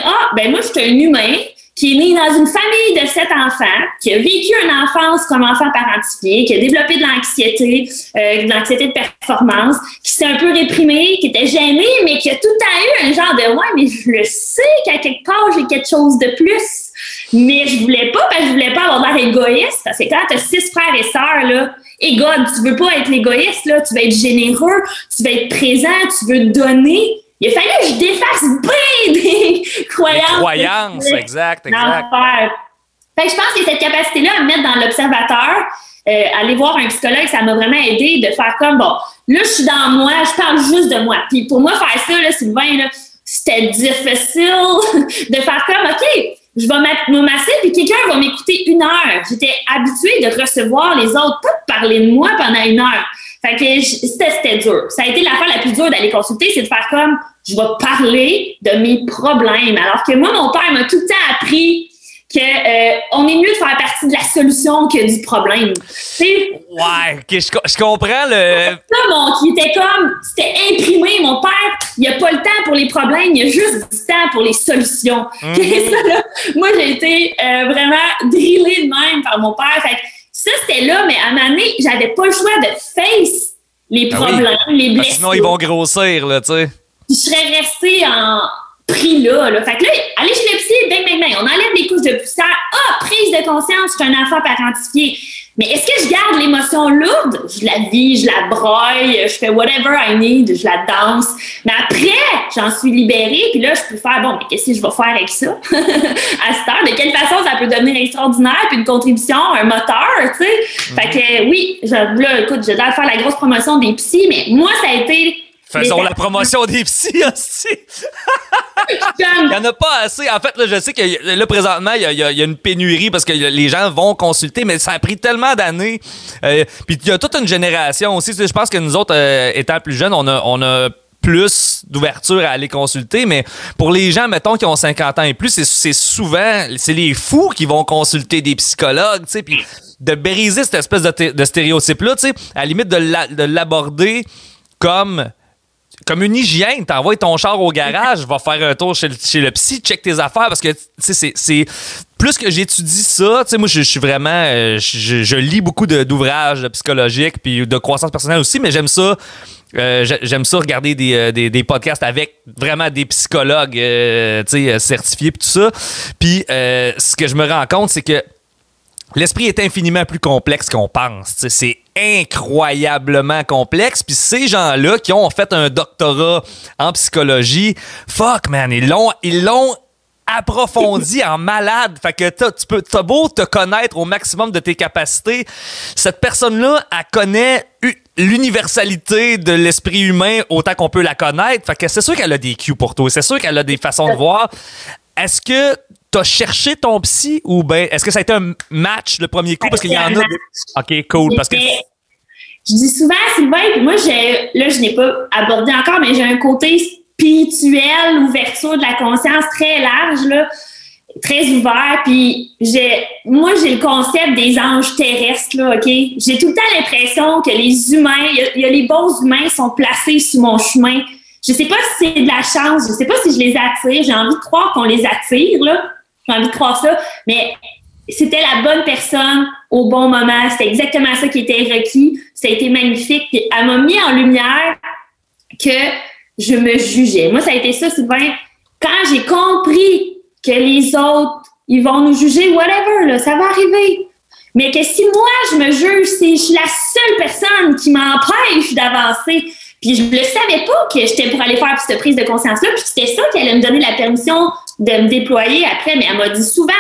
moi, je suis un humain qui est né dans une famille de 7 enfants, qui a vécu une enfance comme enfant parentifié, qui a développé de l'anxiété de performance, qui s'est un peu réprimé, qui était gêné, mais qui a tout le temps eu un genre de « mais je le sais qu'à quelque part, j'ai quelque chose de plus ». Mais je voulais pas, parce que je voulais pas avoir l'air égoïste, parce que quand tu as 6 frères et sœurs, là, et God, tu veux pas être l'égoïste, là, tu veux être généreux, tu veux être présent, tu veux donner. Il a fallu que je défasse bien des croyances. Des croyances, exact. Fait que je pense que cette capacité-là à me mettre dans l'observateur, aller voir un psychologue, ça m'a vraiment aidé de faire comme, là, je suis dans moi, je parle juste de moi. Puis pour moi, faire ça, là, Sylvain, là, c'était difficile de faire comme, OK, je vais me masser, puis quelqu'un va m'écouter 1 heure. J'étais habituée de recevoir les autres, pas de parler de moi pendant 1 heure. Fait que c'était dur. Ça a été l'affaire la plus dure d'aller consulter, c'est de faire comme, je vais parler de mes problèmes. Alors que moi, mon père m'a tout le temps appris qu'on est mieux de faire partie de la solution que du problème. T'sais? Ouais, je comprends le... Qui était comme, c'était imprimé. Mon père, il n'a pas le temps pour les problèmes, il a juste du temps pour les solutions. Et ça, là, moi, j'ai été vraiment drillée de même par mon père. Fait que ça, c'était là, mais à un moment donné, j'avais pas le choix de face les problèmes, les blessures. Sinon, ils vont grossir, là, tu sais. Je serais restée pris là. Fait que là, aller chez le psy, bang, on enlève des couches de poussière. Prise de conscience, je suis un enfant parentifié. Mais est-ce que je garde l'émotion lourde? Je la vis, je la broye, je fais whatever I need, je la danse. Mais après, j'en suis libérée, puis là, je peux faire, mais qu'est-ce que je vais faire avec ça? À cette heure, de quelle façon ça peut devenir extraordinaire, puis une contribution, un moteur, tu sais? Fait que oui, là, écoute, je dois faire la grosse promotion des psys, mais moi, ça a été... Faisons la promotion des psys aussi. Il n'y en a pas assez. En fait, là, je sais que là, présentement, il y a une pénurie parce que les gens vont consulter, mais ça a pris tellement d'années. Puis il y a toute une génération aussi. Je pense que nous autres, étant plus jeunes, on a plus d'ouverture à aller consulter, mais pour les gens, mettons, qui ont 50 ans et plus, c'est souvent, c'est les fous qui vont consulter des psychologues, tu sais, puis de briser cette espèce de stéréotype-là, tu sais, à la limite de l'aborder comme une hygiène. T'envoies ton char au garage, va faire un tour chez le psy, check tes affaires, parce que, tu sais, c'est plus que j'étudie ça, tu sais, moi, je suis vraiment, je lis beaucoup d'ouvrages psychologiques puis de croissance personnelle aussi, mais j'aime ça regarder des podcasts avec vraiment des psychologues certifiés puis tout ça. Puis ce que je me rends compte, c'est que l'esprit est infiniment plus complexe qu'on pense. T'sais. C'est incroyablement complexe. Puis ces gens-là qui ont fait un doctorat en psychologie, fuck man, ils l'ont approfondi en malade. Fait que t'as beau te connaître au maximum de tes capacités, cette personne-là, elle connaît l'universalité de l'esprit humain autant qu'on peut la connaître. Fait que c'est sûr qu'elle a des cues pour toi. C'est sûr qu'elle a des façons de voir. Est-ce que t'as cherché ton psy ou bien est-ce que ça a été un match le premier coup? Parce qu'il y en a... OK, cool. Parce que... Je dis souvent à Sylvain, puis moi, je n'ai pas abordé encore, mais j'ai un côté spirituel, ouverture de la conscience très large, là, très ouvert. Puis moi, j'ai le concept des anges terrestres, là, OK? J'ai tout le temps l'impression que les humains, il y a les bons humains sont placés sur mon chemin. Je sais pas si c'est de la chance, je sais pas si je les attire. J'ai envie de croire qu'on les attire, là. J'ai envie de croire ça, mais c'était la bonne personne au bon moment. C'était exactement ça qui était requis. Ça a été magnifique. Puis elle m'a mis en lumière que je me jugeais. Moi, ça a été ça, Sylvain. Quand j'ai compris que les autres, ils vont nous juger, whatever, là, ça va arriver. Mais que si moi, je me juge, je suis la seule personne qui m'empêche d'avancer. Puis je le savais pas que j'étais pour aller faire cette prise de conscience-là. Puis c'était ça qui allait me donner la permission de me déployer après. Mais elle m'a dit souvent,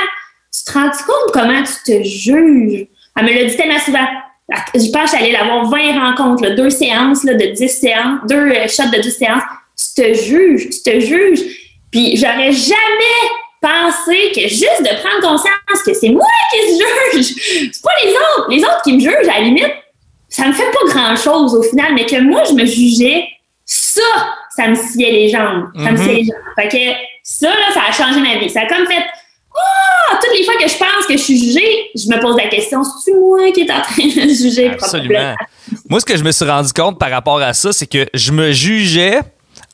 tu te rends compte comment tu te juges? Elle me l'a dit tellement souvent. Je pense que j'allais avoir 20 rencontres, là, 2 séances là, de 10 séances, 2 shots de 10 séances. Tu te juges. Puis j'aurais jamais pensé que juste de prendre conscience que c'est moi qui se juge. C'est pas les autres. Les autres qui me jugent, à la limite, ça me fait pas grand-chose au final, mais que moi, je me jugeais, ça me sciait les jambes. Ça me sciait les jambes. Fait que ça, là, ça a changé ma vie. Ça a comme fait... toutes les fois que je pense que je suis jugée, je me pose la question, c'est-tu moi qui est en train de juger? Absolument. Moi, ce que je me suis rendu compte par rapport à ça, c'est que je me jugeais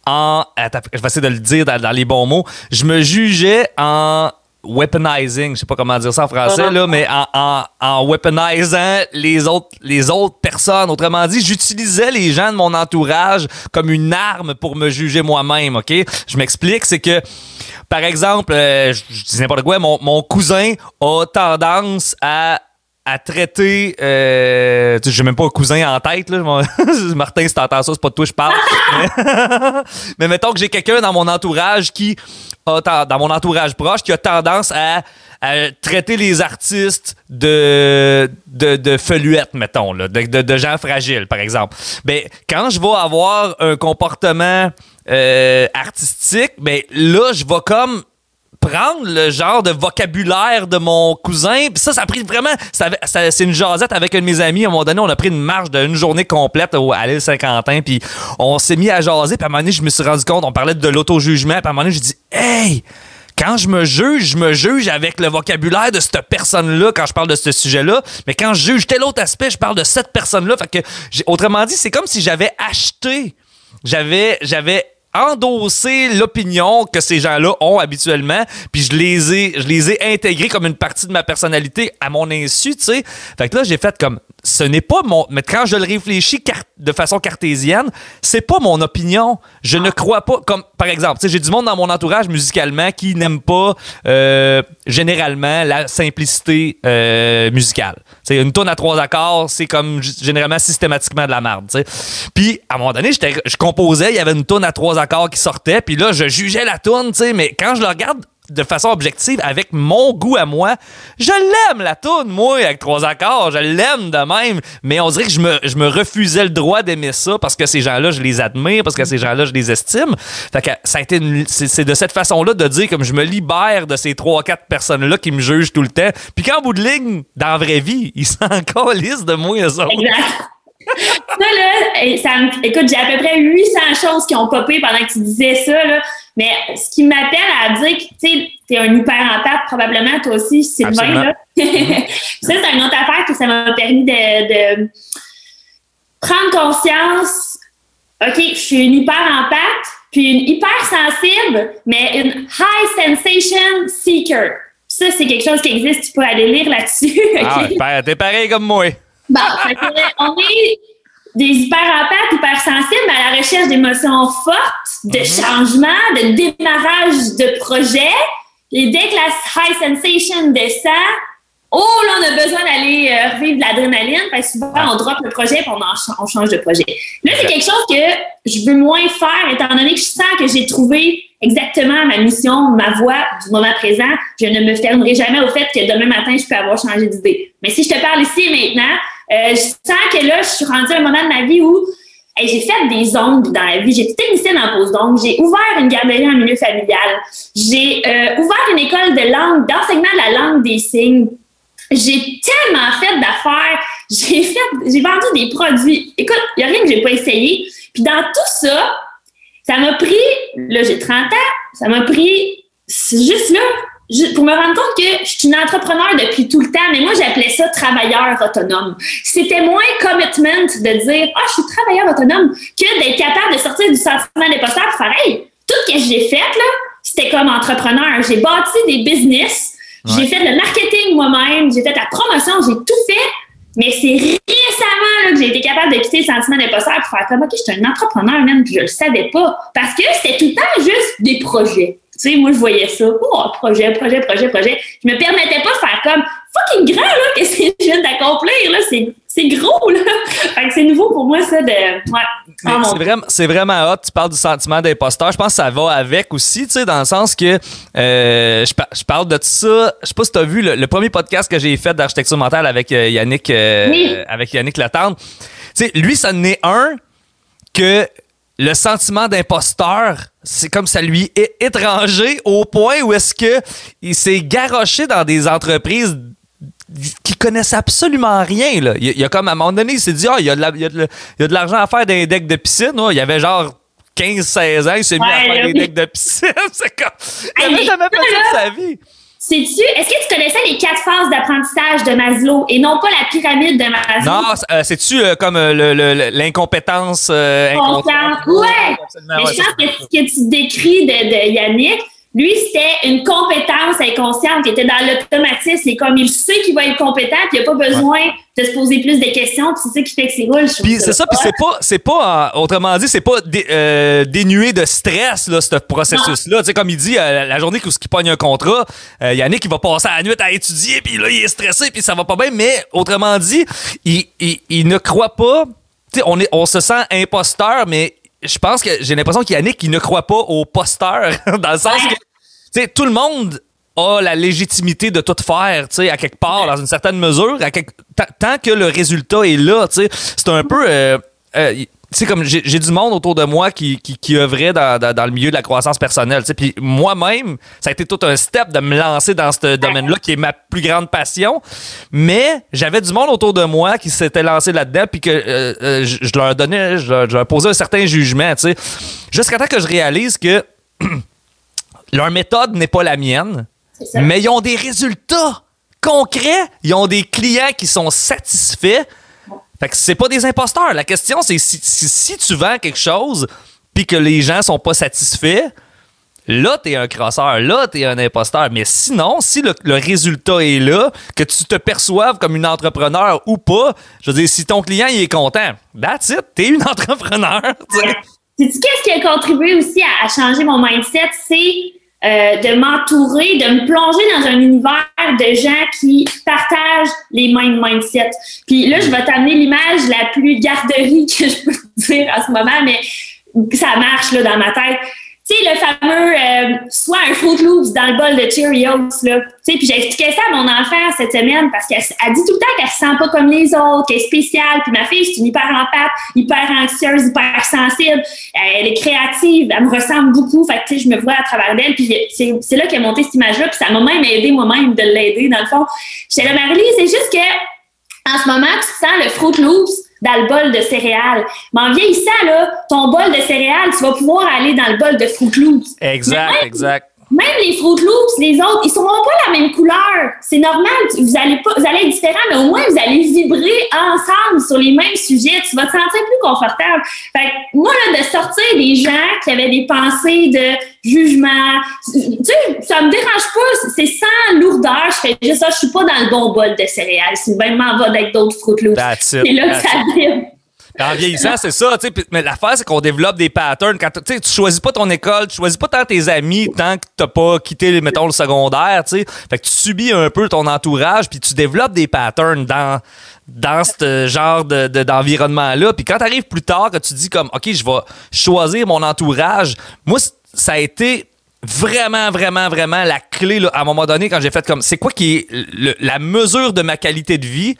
Attends, je vais essayer de le dire dans les bons mots. Je me jugeais en weaponizing, je sais pas comment dire ça en français, là, mais en weaponizant les autres personnes. Autrement dit, j'utilisais les gens de mon entourage comme une arme pour me juger moi-même, OK? Je m'explique, c'est que, par exemple, je dis n'importe quoi, mon cousin a tendance à traiter... j'ai même pas un cousin en tête, là. Martin, si t'entends ça, c'est pas de toi que je parle. Mais mettons que j'ai quelqu'un dans mon entourage dans mon entourage proche, qui a tendance à traiter les artistes de feluettes, mettons, là, de gens fragiles, par exemple. Ben, quand je vais avoir un comportement artistique, ben là, je vais comme prendre le genre de vocabulaire de mon cousin. Puis ça a pris vraiment... c'est une jasette avec un de mes amis. À un moment donné, on a pris une marche d'une journée complète à l'île Saint-Quentin. Puis on s'est mis à jaser. Puis à un moment donné, je me suis rendu compte, on parlait de l'auto-jugement. Puis à un moment donné, j'ai dit « Hey! Quand je me juge avec le vocabulaire de cette personne-là quand je parle de ce sujet-là. Mais quand je juge tel autre aspect, je parle de cette personne-là. » Fait que, autrement dit, c'est comme si j'avais acheté... J'avais endosser l'opinion que ces gens-là ont habituellement, puis je les ai intégrés comme une partie de ma personnalité à mon insu, tu sais. Fait que là, j'ai fait comme, ce n'est pas mon... Mais quand je le réfléchis de façon cartésienne, c'est pas mon opinion. Je ne crois pas... Comme, par exemple, tu sais, j'ai du monde dans mon entourage musicalement qui n'aime pas généralement la simplicité musicale. Tu sais, une tourne à 3 accords, c'est comme généralement systématiquement de la merde, tu sais. Puis, à un moment donné, je composais, il y avait une tourne à 3 accords qui sortait, puis là, je jugeais la tourne, tu sais, mais quand je le regarde de façon objective, avec mon goût à moi, je l'aime, la toune, moi, avec 3 accords, je l'aime de même, mais on dirait que je me refusais le droit d'aimer ça parce que ces gens-là, je les admire, parce que ces gens-là, je les estime. Fait que ça a été c'est de cette façon-là de dire comme je me libère de ces 3-4 personnes-là qui me jugent tout le temps, puis qu'en bout de ligne, dans la vraie vie, ils s'en calissent de moi, eux autres. Exact. Ça, là, écoute, j'ai à peu près 800 choses qui ont popé pendant que tu disais ça, là. Mais ce qui m'appelle à dire que, tu sais, t'es un hyper empathe, probablement, toi aussi, Sylvain, là. Ça, c'est une autre affaire que ça m'a permis de prendre conscience. OK, je suis une hyper empathe, puis une hyper sensible, mais une high sensation seeker. Ça, c'est quelque chose qui existe, tu peux aller lire là-dessus. Okay? Ah, t'es pareil comme moi. Bon, on est des hyper-empathes, hyper-sensibles, mais à la recherche d'émotions fortes, de changements, de démarrage de projets. Et dès que la high sensation descend, là, on a besoin d'aller revivre de l'adrénaline, parce que souvent, on drop le projet et on change de projet. Là, c'est quelque chose que je veux moins faire, étant donné que je sens que j'ai trouvé exactement ma mission, ma voie du moment présent. Je ne me fermerai jamais au fait que demain matin, je peux avoir changé d'idée. Mais si je te parle ici et maintenant, je sens que là, je suis rendue à un moment de ma vie où j'ai fait des ongles dans la vie. J'ai été technicienne en pose d'ongles. J'ai ouvert une garderie en milieu familial. J'ai ouvert une école de langue, d'enseignement de la langue des signes. J'ai tellement fait d'affaires. J'ai vendu des produits. Écoute, il n'y a rien que j'ai pas essayé. Puis dans tout ça, ça m'a pris, là j'ai 30 ans, ça m'a pris juste là, pour me rendre compte que je suis une entrepreneur depuis tout le temps, mais moi j'appelais ça travailleur autonome. C'était moins commitment de dire « Ah, je suis travailleur autonome » que d'être capable de sortir du sentiment d'imposteur pour faire « Hey, tout ce que j'ai fait, là, c'était comme entrepreneur. J'ai bâti des business, j'ai fait le marketing moi-même, j'ai fait la promotion, j'ai tout fait. » Mais c'est récemment là, que j'ai été capable de quitter le sentiment d'imposteur pour faire comme « OK, je suis un entrepreneur, même, puis je le savais pas. » Parce que c'était tout le temps juste des projets. Tu sais, moi, je voyais ça. Oh, projet. Je me permettais pas de faire comme fucking grand, là, qu'est-ce que je viens d'accomplir, là. C'est gros, là. Fait que c'est nouveau pour moi, ça, de. Ouais. C'est vraiment hot. Tu parles du sentiment d'imposteur. Je pense que ça va avec aussi, tu sais, dans le sens que je parle de ça. Je sais pas si tu as vu le premier podcast que j'ai fait d'architecture mentale avec Yannick, avec Yannick Latendre. Tu sais, lui, ça en est un que le sentiment d'imposteur, c'est comme ça lui est étranger au point où est-ce que il s'est garoché dans des entreprises qui connaissent absolument rien. Là. Il y a comme à un moment donné, il s'est dit, il y a de l'argent à faire dans les decks de piscine. Là. Il y avait genre 15-16 ans, il s'est mis à faire des decks de piscine. C'est comme, il n'avait jamais fait ça de sa vie. Est-ce que tu connaissais les 4 phases d'apprentissage de Maslow et non pas la pyramide de Maslow? Non, c'est-tu comme l'incompétence inconsciente? Ouais! Mais je pense que ce que tu décris de Yannick, lui, c'était une compétence inconsciente qui était dans l'automatisme. Et comme il sait qu'il va être compétent, puis il n'a pas besoin de se poser plus de questions, puis c'est ça qui fait que c'est roule. Puis c'est ça, puis c'est pas autrement dit, c'est pas dénué de stress, là, ce processus-là. Tu sais, comme il dit, la journée où il pogne un contrat, Yannick, il va passer la nuit à étudier, puis là, il est stressé, puis ça va pas bien. Mais autrement dit, il ne croit pas. Tu sais, on se sent imposteur, mais je pense que j'ai l'impression qu'Yannick, il ne croit pas aux posteurs, dans le sens que, tu sais, tout le monde a la légitimité de tout faire, tu sais, à quelque part, dans une certaine mesure, tant que le résultat est là, tu sais. C'est un peu, tu sais, comme j'ai du monde autour de moi qui œuvrait dans le milieu de la croissance personnelle, tu sais. Puis moi-même, ça a été tout un step de me lancer dans ce domaine-là qui est ma plus grande passion. Mais j'avais du monde autour de moi qui s'était lancé là-dedans puis que je leur donnais, je leur posais un certain jugement, tu sais. Jusqu'à temps que je réalise que leur méthode n'est pas la mienne, mais ils ont des résultats concrets. Ils ont des clients qui sont satisfaits. Fait que c'est pas des imposteurs. La question, c'est si tu vends quelque chose puis que les gens sont pas satisfaits, là, t'es un crosseur, là, t'es un imposteur. Mais sinon, si le résultat est là, que tu te perçoives comme une entrepreneur ou pas, je veux dire, si ton client il est content, that's it, t'es une entrepreneur. Sais-tu qu'est-ce qui a contribué aussi à changer mon mindset? C'est de m'entourer, de me plonger dans un univers de gens qui partagent les mêmes mindsets. Puis là, je vais t'amener l'image la plus garderie que je peux dire à ce moment, mais ça marche là dans ma tête. tu sais, le fameux soit un Fruit Loops dans le bol de Cheerios, là. Tu sais, puis j'ai expliqué ça à mon enfant cette semaine parce qu'elle dit tout le temps qu'elle se sent pas comme les autres, qu'elle est spéciale. Puis ma fille, c'est une hyper empathe, hyper anxieuse, hyper sensible. Elle est créative, elle me ressemble beaucoup. Fait que, tu sais, je me vois à travers d'elle. Puis c'est là qu'est montée cette image-là. Puis ça m'a même aidé moi-même de l'aider, dans le fond. J'étais là, Marie-Lie, c'est juste que en ce moment, tu sens le Fruit Loops dans le bol de céréales. Mais en vieillissant, là, ton bol de céréales, tu vas pouvoir aller dans le bol de Fruit Loops. Exact. Même les Fruit Loops, les autres, ils seront pas la même couleur. C'est normal, vous allez être différents, mais au moins, vous allez vibrer ensemble sur les mêmes sujets. Tu vas te sentir plus confortable. Fait que moi, là, de sortir des gens qui avaient des pensées de jugement, tu sais, ça me dérange pas. C'est sans lourdeur. Je fais juste ça. Je suis pas dans le bon bol de céréales. Si ben m'en va avec d'autres Fruit Loops. C'est là que ça vibre. En vieillissant, c'est ça, tu sais. Mais l'affaire, c'est qu'on développe des patterns. Quand tu choisis pas ton école, tu choisis pas tant tes amis tant que t'as pas quitté, mettons, le secondaire, tu sais. Fait que tu subis un peu ton entourage, puis tu développes des patterns dans ce genre d'environnement-là. Puis quand t'arrives plus tard, que tu dis comme, OK, je vais choisir mon entourage, moi, ça a été vraiment la clé, là, à un moment donné, quand j'ai fait comme, c'est quoi qui est la mesure de ma qualité de vie?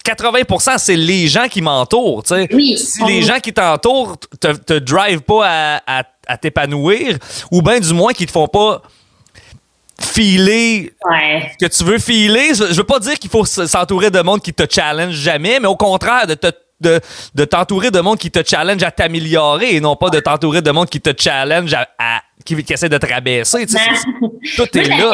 80%, c'est les gens qui m'entourent. T'sais. Oui, si les gens qui t'entourent te drivent pas à t'épanouir, ou bien du moins qui te font pas filer ce que tu veux filer. Je veux pas dire qu'il faut s'entourer de monde qui te challenge jamais, mais au contraire, de t'entourer de monde qui te challenge à t'améliorer et non pas de t'entourer de monde qui te challenge qui essaie de te rabaisser. Tout est là.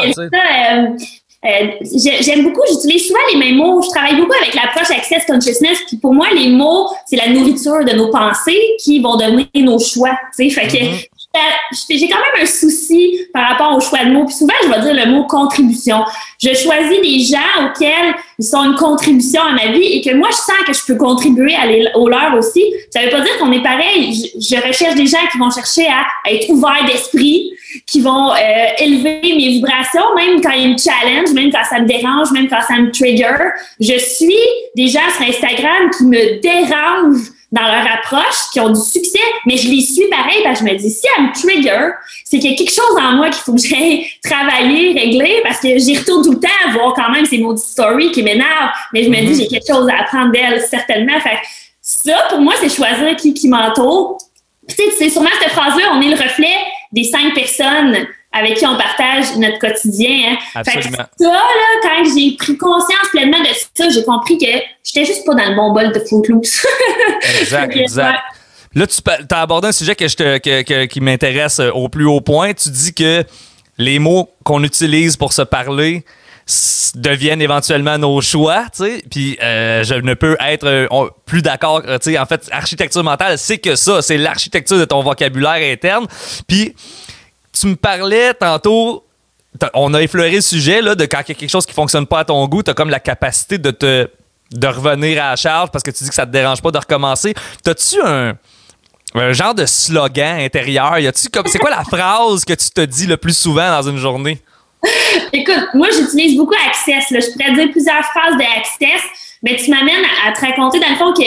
J'aime beaucoup, j'utilise souvent les mêmes mots. Je travaille beaucoup avec l'approche Access Consciousness. Puis pour moi, les mots, c'est la nourriture de nos pensées qui vont devenir nos choix. Fait que j'ai quand même un souci par rapport au choix de mots. Puis souvent, je vais dire le mot contribution. Je choisis des gens auxquels ils sont une contribution à ma vie et que moi, je sens que je peux contribuer au leur aussi. Ça veut pas dire qu'on est pareil. Je recherche des gens qui vont chercher à être ouverts d'esprit, qui vont élever mes vibrations, même quand ils me challenge, même quand ça me dérange, même quand ça me trigger. Je suis des gens sur Instagram qui me dérangent dans leur approche, qui ont du succès, mais je les suis pareil parce que je me dis, si elle me trigger, c'est qu'il y a quelque chose en moi qu'il faut que j'aille travailler, régler, parce que j'y retourne tout le temps à voir quand même ces maudites stories qui m'énervent, mais je me dis, j'ai quelque chose à apprendre d'elle, certainement. Fait que ça, pour moi, c'est choisir qui m'entoure. Puis tu sais, c'est sûrement cette phrase-là, on est le reflet des 5 personnes avec qui on partage notre quotidien. Hein. Absolument. Fait que ça, là, quand j'ai pris conscience pleinement de ça, j'ai compris que j'étais juste pas dans le bon bol de Fruit Loops. Exact. Là, tu as abordé un sujet qui m'intéresse au plus haut point. Tu dis que les mots qu'on utilise pour se parler deviennent éventuellement nos choix, tu sais. Puis je ne peux être plus d'accord. Tu sais, en fait, architecture mentale, c'est que ça, c'est l'architecture de ton vocabulaire interne. Puis tu me parlais tantôt, on a effleuré le sujet là, de quand il y a quelque chose qui fonctionne pas à ton goût, tu as comme la capacité de revenir à la charge parce que tu dis que ça te dérange pas de recommencer. T'as-tu un genre de slogan intérieur? C'est quoi la phrase que tu te dis le plus souvent dans une journée? Écoute, moi, j'utilise beaucoup Access. Là. Je pourrais dire plusieurs phrases de Access, mais tu m'amènes à te raconter, dans le fond, que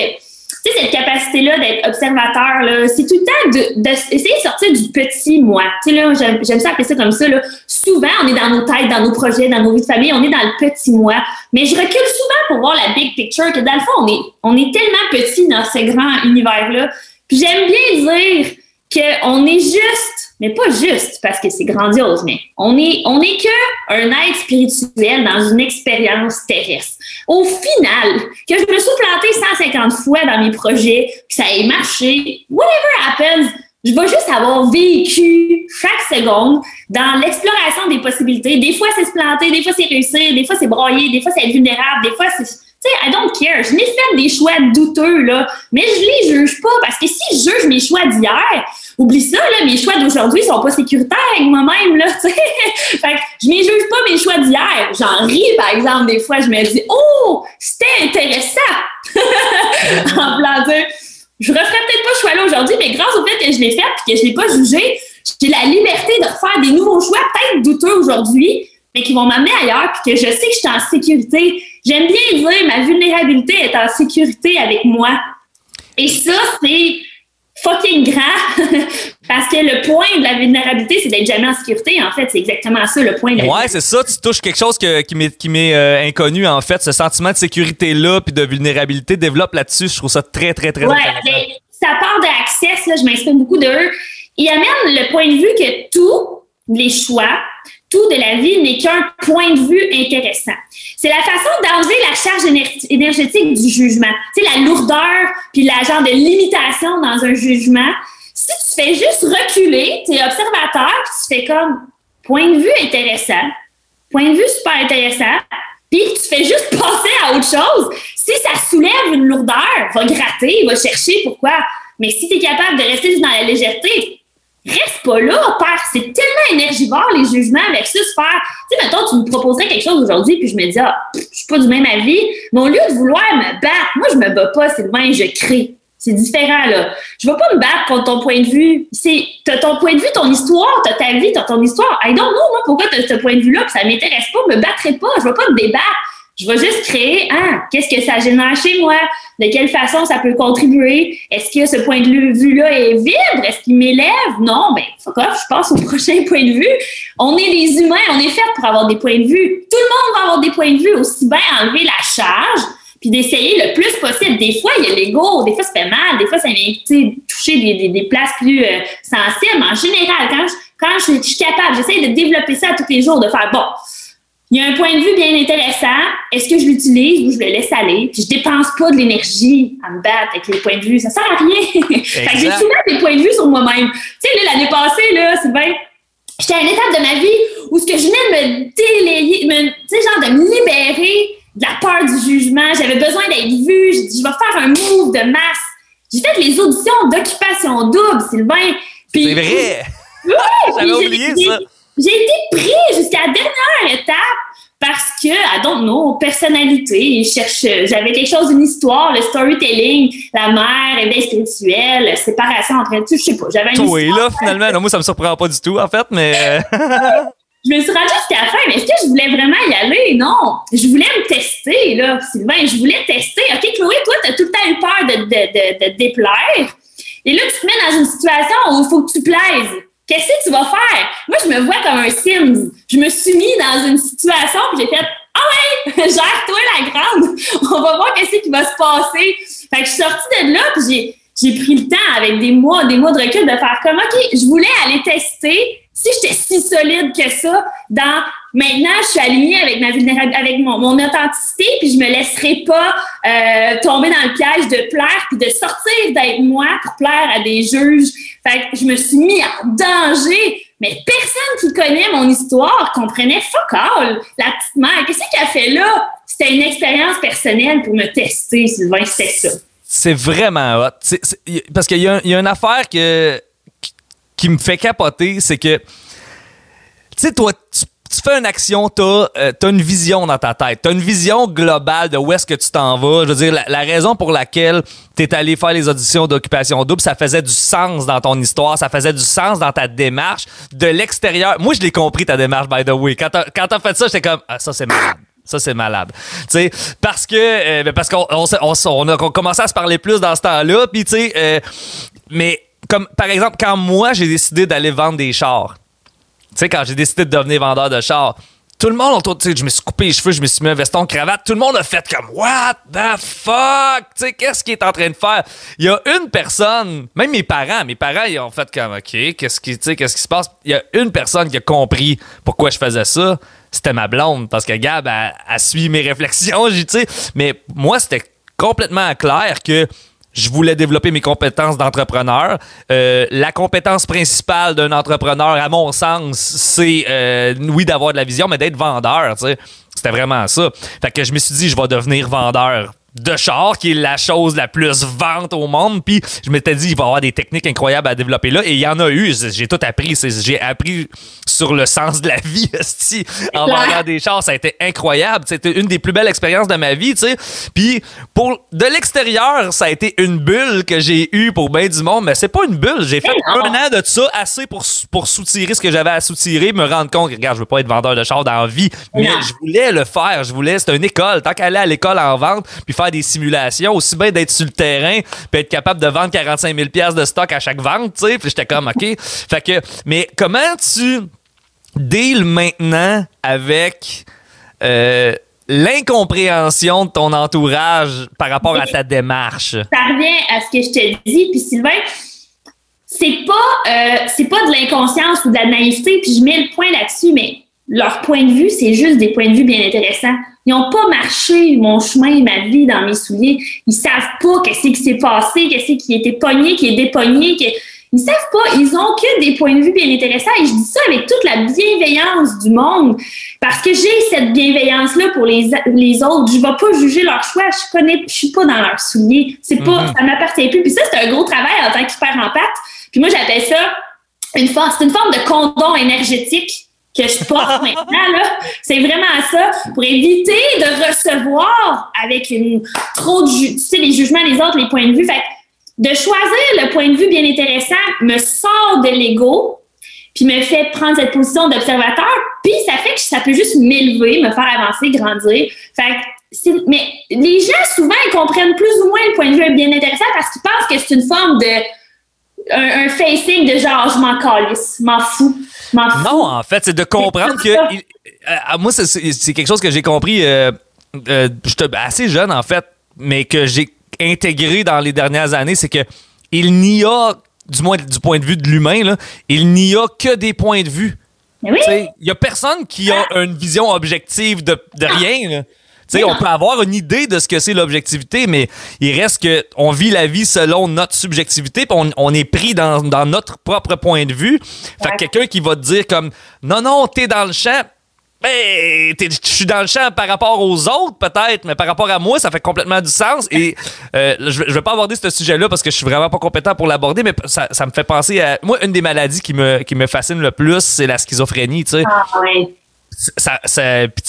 tu sais, cette capacité-là d'être observateur, là, c'est tout le temps d'essayer de sortir du petit moi. Tu sais, là, j'aime ça appeler ça comme ça. Là. Souvent, on est dans nos têtes, dans nos projets, dans nos vies de famille, on est dans le petit moi. Mais je recule souvent pour voir la big picture, que dans le fond, on est tellement petit dans ce grand univers-là. Puis j'aime bien dire qu'on est juste, mais pas juste parce que c'est grandiose, mais on est qu'un être spirituel dans une expérience terrestre. Au final, que je me suis plantée 150 fois dans mes projets, que ça ait marché, whatever happens, je vais juste avoir vécu chaque seconde dans l'exploration des possibilités. Des fois, c'est se planter, des fois, c'est réussir, des fois, c'est broyer, des fois, c'est être vulnérable, des fois, c'est... Tu sais, I don't care. Je n'ai fait des choix douteux, là, mais je les juge pas parce que si je juge mes choix d'hier, oublie ça, là, mes choix d'aujourd'hui sont pas sécuritaires avec moi-même, là, tu sais. Fait que je ne juge pas mes choix d'hier. J'en ris, par exemple, des fois, je me dis, oh, c'était intéressant. En plan, tu sais, je referais peut-être pas ce choix-là aujourd'hui, mais grâce au fait que je l'ai fait et que je l'ai pas jugé, j'ai la liberté de refaire des nouveaux choix, peut-être douteux aujourd'hui, mais qui vont m'amener ailleurs puis que je sais que je suis en sécurité. J'aime bien dire ma vulnérabilité est en sécurité avec moi. Et ça, c'est fucking grand parce que le point de la vulnérabilité, c'est d'être jamais en sécurité. En fait, c'est exactement ça, le point de la Ouais, c'est ça. Tu touches quelque chose qui m'est inconnu, en fait. Ce sentiment de sécurité-là puis de vulnérabilité, développe là-dessus. Je trouve ça très, très, très intéressant. Mais ça part de Access, là, je m'inspire beaucoup d'eux. Ils amènent le point de vue que tous les choix, tout de la vie n'est qu'un point de vue intéressant. C'est la façon d'enlever la charge énergétique du jugement. Tu sais, la lourdeur puis la genre de limitation dans un jugement. Si tu fais juste reculer, tu es observateur, puis tu fais comme point de vue intéressant, point de vue super intéressant, puis tu fais juste passer à autre chose. Si ça soulève une lourdeur, va gratter, va chercher pourquoi. Mais si tu es capable de rester juste dans la légèreté, reste pas là, père. C'est tellement énergivore, les jugements avec ça, se faire. Tu sais, mettons, tu me proposerais quelque chose aujourd'hui, puis je me dis, je suis pas du même avis. Mais au lieu de vouloir me battre, moi, je me bats pas, Sylvain, je crée. C'est différent, là. Je vais pas me battre contre ton point de vue. T'as ton point de vue, ton histoire, t'as ta vie, t'as ton histoire. I don't know, moi, pourquoi t'as ce point de vue-là, puis ça m'intéresse pas, je me battrai pas, je vais pas me débattre. Je vais juste créer, qu'est-ce que ça génère chez moi? De quelle façon ça peut contribuer? Est-ce que ce point de vue-là est vibre? Est-ce qu'il m'élève? Non, fuck off, je passe au prochain point de vue. On est les humains, on est faits pour avoir des points de vue. Tout le monde va avoir des points de vue, aussi bien enlever la charge, puis d'essayer le plus possible. Des fois, il y a l'ego, des fois, ça fait mal, des fois, ça vient toucher des places plus sensibles. En général, quand je suis capable, j'essaie de développer ça tous les jours, de faire, bon, il y a un point de vue bien intéressant. Est-ce que je l'utilise ou je le laisse aller? Puis je dépense pas de l'énergie à me battre avec les points de vue. Ça sert à rien. Fait que j'ai souvent des points de vue sur moi-même. Tu sais, là, l'année passée, là, Sylvain, j'étais à une étape de ma vie où ce que je venais de me délayer, tu sais, genre de me libérer de la peur du jugement. J'avais besoin d'être vue. J'ai dit, je vais faire un move de masse. J'ai fait les auditions d'Occupation Double, Sylvain. Puis, c'est vrai! Oui! J'avais oublié ça. J'ai été pris jusqu'à la dernière étape parce que, I don't know, personnalité, j'avais quelque chose, une histoire, le storytelling, la mère, éveil spirituel, séparation entre elles, je sais pas, j'avais une oui, histoire. Là, finalement, non, moi, ça me surprend pas du tout, en fait, mais... Je me suis rendue jusqu'à la fin, mais est-ce que je voulais vraiment y aller? Non. Je voulais me tester, là, Sylvain, je voulais tester. OK, Chloé, toi, t'as tout le temps eu peur de déplaire. Et là, tu te mets dans une situation où il faut que tu plaises. Qu'est-ce que tu vas faire? Moi, je me vois comme un Sims. Je me suis mis dans une situation puis j'ai fait « Ah ouais, gère-toi la grande! On va voir qu'est-ce qui va se passer. » Fait que je suis sortie de là puis j'ai pris le temps avec des mois de recul de faire comme « OK, je voulais aller tester si j'étais si solide que ça dans... Maintenant, je suis alignée avec ma vulnérabilité, avec mon authenticité, puis je me laisserai pas tomber dans le piège de plaire, puis de sortir d'être moi pour plaire à des juges. Fait que je me suis mis en danger. Mais personne qui connaît mon histoire comprenait fuck all. La petite mère, qu'est-ce qu'elle fait là? C'était une expérience personnelle pour me tester, Sylvain, c'était ça. C'est vraiment hot. Parce qu'il y a une affaire qui me fait capoter, c'est que, tu sais, toi, tu fais une action, t'as une vision dans ta tête. T'as une vision globale de où est-ce que tu t'en vas. Je veux dire, la raison pour laquelle t'es allé faire les auditions d'Occupation Double, ça faisait du sens dans ton histoire, ça faisait du sens dans ta démarche. De l'extérieur, moi, je l'ai compris, ta démarche, by the way. Quand t'as fait ça, j'étais comme, ça, c'est malade. Ça, c'est malade. Tu sais, parce qu'on a commencé à se parler plus dans ce temps-là, puis tu sais, mais comme, par exemple, quand moi, j'ai décidé d'aller vendre des chars, tu sais, quand j'ai décidé de devenir vendeur de chars, tout le monde autour, tu sais, je me suis coupé les cheveux, je me suis mis un veston, cravate, tout le monde a fait comme « What the fuck? » Tu sais, qu'est-ce qu'il est en train de faire? Il y a une personne, même mes parents, ils ont fait comme « OK, qu'est-ce qui se passe? » Il y a une personne qui a compris pourquoi je faisais ça, c'était ma blonde, parce que Gab, elle suit mes réflexions, tu sais. Mais moi, c'était complètement clair que je voulais développer mes compétences d'entrepreneur. La compétence principale d'un entrepreneur, à mon sens, c'est, oui, d'avoir de la vision, mais d'être vendeur, tu sais. C'était vraiment ça. Fait que je me suis dit, je vais devenir vendeur de char, qui est la chose la plus vente au monde. Puis je m'étais dit, il va y avoir des techniques incroyables à développer là. Et il y en a eu. J'ai tout appris. J'ai appris sur le sens de la vie, en vendant des chars. Ça a été incroyable. C'était une des plus belles expériences de ma vie, tu sais. Puis de l'extérieur, ça a été une bulle que j'ai eue pour bien du monde. Mais c'est pas une bulle. J'ai fait un an de ça assez pour soutirer ce que j'avais à soutirer, me rendre compte que, regarde, je veux pas être vendeur de chars dans la vie. Mais je voulais le faire. C'était une école. Tant qu'aller à l'école en vente, puis faire des simulations, aussi bien d'être sur le terrain puis être capable de vendre 45 000 $ de stock à chaque vente, tu sais. Puis j'étais comme, OK. Fait que, mais comment tu deals maintenant avec l'incompréhension de ton entourage par rapport à ta démarche? Ça revient à ce que je te dis. Puis Sylvain, c'est pas de l'inconscience ou de la naïveté, puis je mets le point là-dessus, mais leur point de vue, c'est juste des points de vue bien intéressants. Ils n'ont pas marché mon chemin, ma vie dans mes souliers. Ils savent pas qu'est-ce qui s'est passé, qu'est-ce qui était pogné, qui est dépogné. Ils savent pas. Ils ont que des points de vue bien intéressants. Et je dis ça avec toute la bienveillance du monde. Parce que j'ai cette bienveillance-là pour les autres. Je vais pas juger leur choix. Je suis pas dans leurs souliers. C'est pas, ça m'appartient plus. Puis ça, c'est un gros travail en tant qu'hyper-empathe. Puis moi, j'appelle ça c'est une forme de condom énergétique que je porte maintenant, là. C'est vraiment ça, pour éviter de recevoir avec trop de les jugements des autres, les points de vue. Fait que de choisir le point de vue bien intéressant me sort de l'ego, puis me fait prendre cette position d'observateur, puis ça fait que ça peut juste m'élever, me faire avancer, grandir. Fait que mais les gens, souvent, ils comprennent plus ou moins le point de vue bien intéressant parce qu'ils pensent que c'est une forme de un facing de genre, je m'en calisse, m'en fous. Non, en fait, c'est de comprendre que... moi, c'est quelque chose que j'ai compris j'étais assez jeune, en fait, mais que j'ai intégré dans les dernières années, c'est que il n'y a, du moins du point de vue de l'humain, là, il n'y a que des points de vue. Oui. Il n'y a personne qui a une vision objective de rien, là. T'sais, on peut avoir une idée de ce que c'est l'objectivité, mais il reste qu'on vit la vie selon notre subjectivité, puis on est pris dans notre propre point de vue. Fait que quelqu'un qui va te dire comme « Non, t'es dans le champ », ben, je suis dans le champ par rapport aux autres, peut-être, mais par rapport à moi, ça fait complètement du sens. Et je vais pas aborder ce sujet-là parce que je suis vraiment pas compétent pour l'aborder, mais ça me fait penser à... Moi, une des maladies qui me fascine le plus, c'est la schizophrénie, tu sais. Ah oui.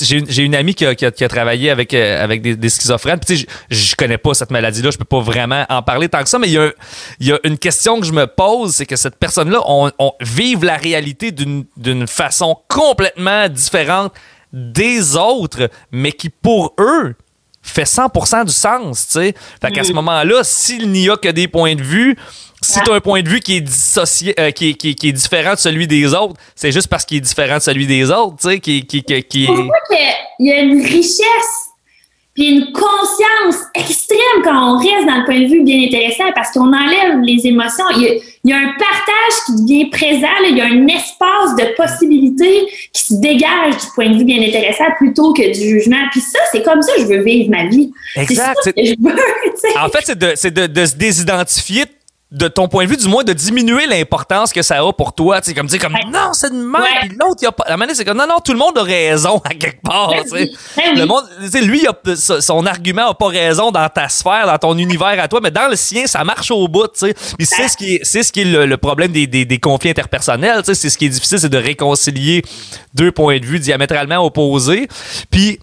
J'ai une amie qui a travaillé avec des schizophrènes. Puis, je connais pas cette maladie-là, je peux pas vraiment en parler tant que ça, mais il y a une question que je me pose, c'est que cette personne-là, on vive la réalité d'une façon complètement différente des autres, mais qui, pour eux, fait 100% du sens, tu sais. Fait qu'à ce moment-là, s'il n'y a que des points de vue, si tu as un point de vue qui est dissocié, qui est différent de celui des autres, c'est juste parce qu'il est différent de celui des autres, tu sais, Je trouve qu'il y a une richesse puis une conscience extrême quand on reste dans le point de vue bien intéressant parce qu'on enlève les émotions. Il y a un partage qui devient présent, là, il y a un espace de possibilités qui se dégage du point de vue bien intéressant plutôt que du jugement. Puis ça, c'est comme ça que je veux vivre ma vie. Exact. C'est ça que je veux, en fait, c'est de se désidentifier de ton point de vue, du moins, de diminuer l'importance que ça a pour toi. Tu sais, comme dire, non, c'est de même. Puis l'autre, il a pas. La manière, c'est comme, non, tout le monde a raison à quelque part. Le monde, lui, son argument n'a pas raison dans ta sphère, dans ton univers à toi, mais dans le sien, ça marche au bout. Tu sais. Puis c'est ce qui est le problème des conflits interpersonnels. Tu sais, c'est ce qui est difficile, c'est de réconcilier deux points de vue diamétralement opposés. Puis,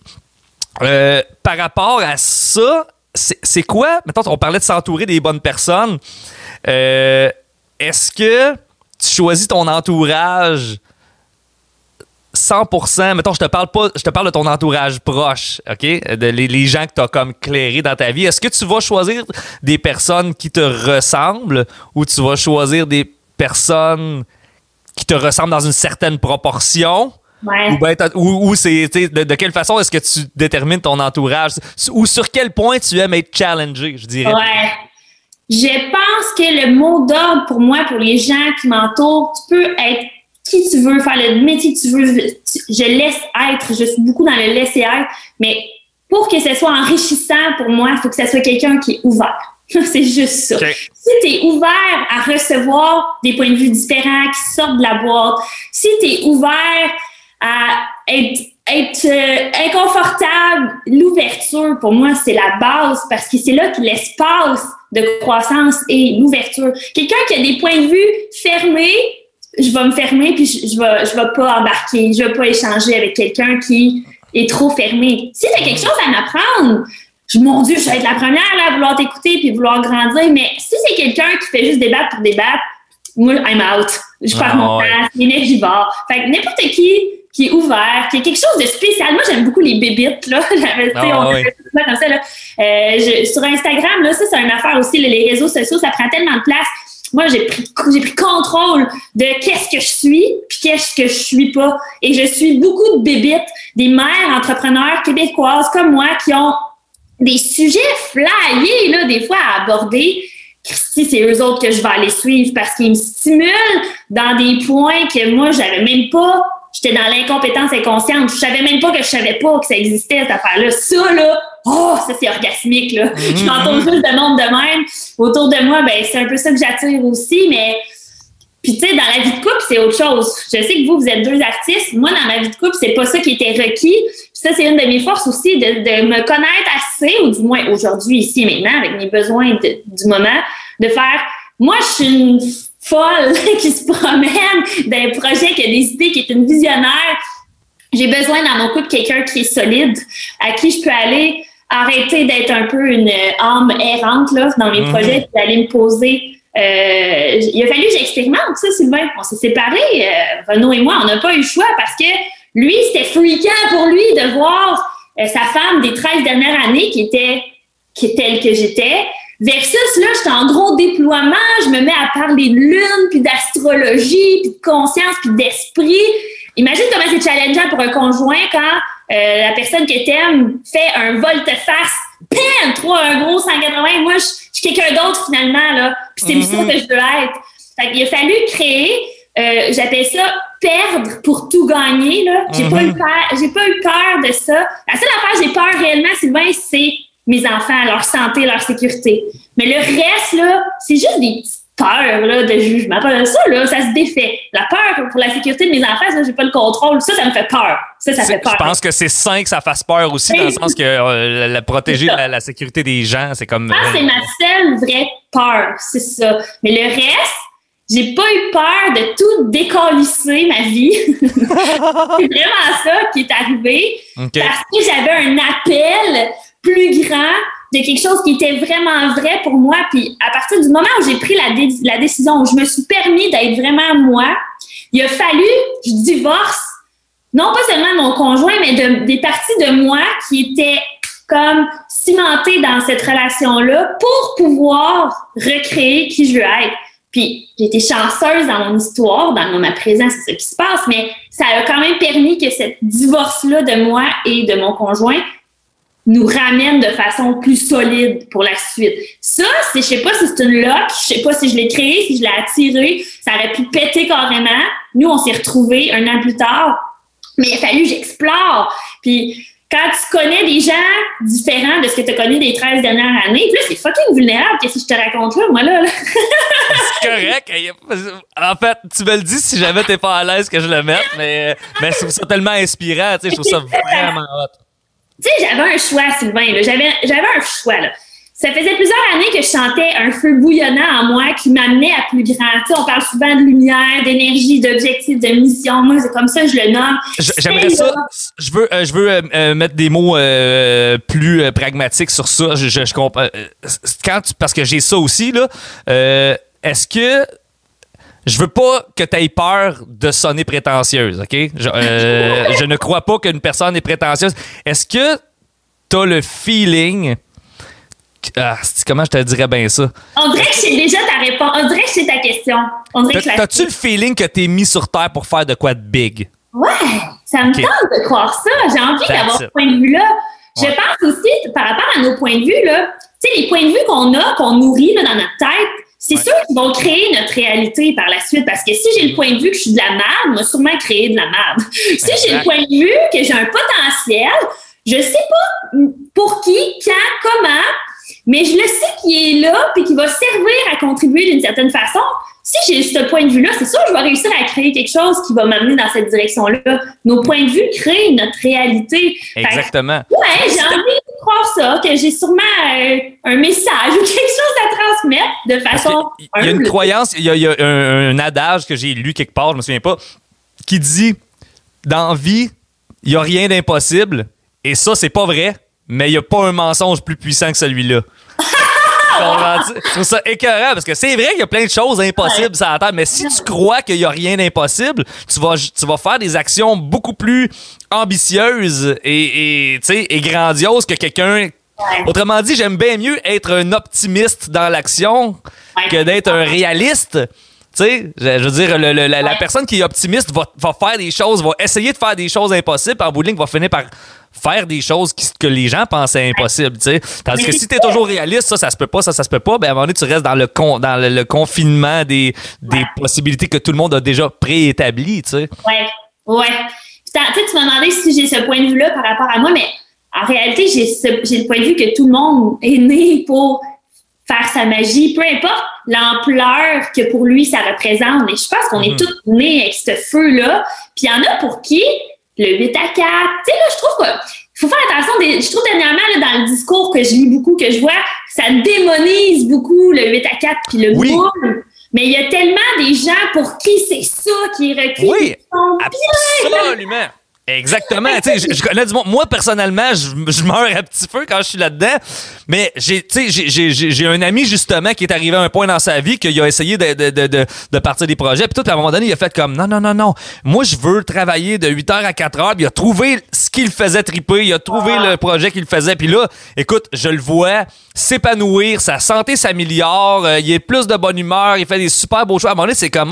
par rapport à ça, c'est quoi? Mettons, on parlait de s'entourer des bonnes personnes. Est-ce que tu choisis ton entourage 100%? Mettons, je te parle de ton entourage proche, OK? Les gens que tu as comme clairés dans ta vie. Est-ce que tu vas choisir des personnes qui te ressemblent ou tu vas choisir des personnes qui te ressemblent dans une certaine proportion? Ouais. Ou c'est de quelle façon est-ce que tu détermines ton entourage? Ou sur quel point tu aimes être challengé, je dirais. Ouais. Je pense que le mot d'ordre pour moi, pour les gens qui m'entourent, tu peux être qui tu veux, faire le métier que tu veux. Je laisse être, je suis beaucoup dans le laisser être, mais pour que ce soit enrichissant pour moi, il faut que ce soit quelqu'un qui est ouvert. C'est juste ça. Okay. Si tu es ouvert à recevoir des points de vue différents qui sortent de la boîte, si tu es ouvert à être inconfortable, l'ouverture, pour moi, c'est la base parce que c'est là que l'espace de croissance et l'ouverture. Quelqu'un qui a des points de vue fermés, je vais me fermer puis je vais pas embarquer, je vais pas échanger avec quelqu'un qui est trop fermé. Si tu as quelque chose à m'apprendre, mon Dieu, je vais être la première là, à vouloir t'écouter puis vouloir grandir, mais si c'est quelqu'un qui fait juste débattre pour débattre, moi, I'm out. Je perds mon temps, c'est énergivore. Fait que n'importe qui qui est ouvert, qui a quelque chose de spécial. Moi, j'aime beaucoup les bébites, là. On fait ça comme ça, là. Sur Instagram, là, ça, c'est une affaire aussi. Les réseaux sociaux, ça prend tellement de place. Moi, j'ai pris contrôle de qu'est-ce que je suis puis qu'est-ce que je suis pas. Et je suis beaucoup de bébites, des mères entrepreneurs québécoises comme moi qui ont des sujets flyés, là, des fois, à aborder. Christy, c'est eux autres que je vais aller suivre parce qu'ils me stimulent dans des points que moi, j'avais même pas. J'étais dans l'incompétence inconsciente. Je savais même pas que je savais pas que ça existait, cette affaire-là. Ça, là, ça, c'est orgasmique, là. Je m'entoure juste de monde de même. Autour de moi, ben, c'est un peu ça que j'attire aussi, mais... Puis, tu sais, dans la vie de couple, c'est autre chose. Je sais que vous êtes 2 artistes. Moi, dans ma vie de couple, c'est pas ça qui était requis. Puis ça, c'est une de mes forces aussi, de me connaître assez, ou du moins aujourd'hui, ici et maintenant, avec mes besoins du moment, de faire... Moi, je suis une folle qui se promène d'un projet qui a des idées, qui est une visionnaire. J'ai besoin dans mon couple quelqu'un qui est solide, à qui je peux aller arrêter d'être un peu une âme errante là, dans mes projets, puis aller me poser. Il a fallu que j'expérimente ça, Sylvain. On s'est séparés, Renaud et moi, on n'a pas eu le choix parce que lui, c'était freakant pour lui de voir sa femme des 13 dernières années qui était telle que j'étais. Versus, là, j'étais en gros déploiement, je me mets à parler de lune, puis d'astrologie, puis de conscience, puis d'esprit. Imagine comment c'est challengeant pour un conjoint quand la personne que t'aimes fait un volte-face, un gros 180. Moi, je suis quelqu'un d'autre finalement, là. Puis c'est plus ça que je veux être. Fait qu'il a fallu créer, j'appelle ça perdre pour tout gagner, là. J'ai pas eu peur de ça. La seule affaire que j'ai peur réellement, Sylvain, c'est mes enfants, leur santé, leur sécurité. Mais le reste, là, c'est juste des petites peurs là, de jugement. Ça, là, ça se défait. La peur pour la sécurité de mes enfants, ça, j'ai pas le contrôle. Ça me fait peur. Ça fait peur. Je pense que c'est sain que ça fasse peur aussi, dans le sens que protéger la sécurité des gens, c'est comme... c'est ma seule vraie peur, c'est ça. Mais le reste, j'ai pas eu peur de tout décalisser ma vie. C'est vraiment ça qui est arrivé. Okay. Parce que j'avais un appel plus grand de quelque chose qui était vraiment vrai pour moi. Puis à partir du moment où j'ai pris la décision, où je me suis permis d'être vraiment moi, il a fallu que je divorce, non pas seulement de mon conjoint, mais des parties de moi qui étaient comme cimentées dans cette relation-là pour pouvoir recréer qui je veux être. Puis j'ai été chanceuse dans mon histoire, dans le moment présent, c'est ce qui se passe, mais ça a quand même permis que ce divorce-là de moi et de mon conjoint nous ramène de façon plus solide pour la suite. Ça, je sais pas si c'est une lock, je sais pas si je l'ai créé, si je l'ai attiré, ça aurait pu péter carrément. Nous, on s'est retrouvés 1 an plus tard, mais il a fallu que j'explore. Puis quand tu connais des gens différents de ce que tu as connu des 13 dernières années, puis là, c'est fucking vulnérable, qu'est-ce que je te raconte là, moi, là? C'est correct. En fait, tu me le dis si jamais t'es pas à l'aise que je le mette, mais je trouve ça tellement inspirant, tu sais, je trouve ça vraiment hot. Tu sais, j'avais un choix, Sylvain, là. J'avais un choix, là. Ça faisait plusieurs années que je sentais un feu bouillonnant en moi qui m'amenait à plus grand. Tu sais, on parle souvent de lumière, d'énergie, d'objectifs, de mission. Moi, c'est comme ça que je le nomme. J'aimerais ça. Je veux mettre des mots plus pragmatiques sur ça. Je comprends. Parce que j'ai ça aussi, là. Est-ce que... Je veux pas que tu aies peur de sonner prétentieuse, OK? Je ne crois pas qu'une personne est prétentieuse. Est-ce que tu as le feeling... comment je te dirais bien ça? On dirait que c'est déjà ta réponse. On dirait que c'est ta question. T'as-tu le feeling que t'es mis sur Terre pour faire de quoi de big? Ouais, ça me tente de croire ça. J'ai envie d'avoir ce point de vue-là. Ouais. Je pense aussi, par rapport à nos points de vue, là, tu sais, les points de vue qu'on nourrit là, dans notre tête, c'est sûr qu'ils vont créer notre réalité par la suite. Parce que si j'ai le point de vue que je suis de la merde, on va sûrement créer de la merde. Si j'ai le point de vue que j'ai un potentiel, je sais pas pour qui, quand, comment, mais je le sais qu'il est là et qu'il va servir à contribuer d'une certaine façon. Si j'ai ce point de vue-là, c'est sûr que je vais réussir à créer quelque chose qui va m'amener dans cette direction-là. Nos points de vue créent notre réalité. Exactement. Ouais, j'ai envie de croire ça, que j'ai sûrement un message ou quelque chose à transmettre de façon... Il y a une croyance, il y a un adage que j'ai lu quelque part, je me souviens pas, qui dit « Dans la vie, il n'y a rien d'impossible. » Et ça, c'est pas vrai, mais il n'y a pas un mensonge plus puissant que celui-là. Je trouve ça écœurant parce que c'est vrai qu'il y a plein de choses impossibles sur la Terre, mais si tu crois qu'il n'y a rien d'impossible, tu vas faire des actions beaucoup plus ambitieuses et grandioses que quelqu'un. Autrement dit, j'aime bien mieux être un optimiste dans l'action que d'être un réaliste. Tu sais, je veux dire, la personne qui est optimiste va faire des choses, va essayer de faire des choses impossibles, puis en bout de ligne, va finir par faire des choses que les gens pensaient impossibles, tu sais. Tandis que si t'es toujours réaliste, ça se peut pas, ça se peut pas, ben à un moment donné, tu restes dans le confinement des possibilités que tout le monde a déjà préétablies, tu sais. Ouais. Tu m'as demandé si j'ai ce point de vue-là par rapport à moi, mais en réalité, j'ai le point de vue que tout le monde est né pour faire sa magie, peu importe l'ampleur que pour lui ça représente. Mais je pense qu'on est tous nés avec ce feu-là. Puis il y en a pour qui le 8 à 4, tu sais, là, je trouve qu'il faut faire attention. Je trouve dernièrement, là, dans le discours que je lis beaucoup, que je vois, ça démonise beaucoup le 8 à 4 puis le boule. Mais il y a tellement des gens pour qui c'est ça qui est requis. Oui, absolument. Exactement. Tu sais, je connais du monde. Moi, personnellement, je meurs à petit feu quand je suis là-dedans. Mais j'ai un ami, justement, qui est arrivé à un point dans sa vie qu'il a essayé de partir des projets. Puis tout, à un moment donné, il a fait comme non. Moi, je veux travailler de 8h à 4h. Puis il a trouvé ce qui le faisait triper. Il a trouvé le projet qu'il faisait. Puis là, écoute, je le vois s'épanouir. Sa santé s'améliore. Il est plus de bonne humeur. Il fait des super beaux choix. À un moment donné, c'est comme,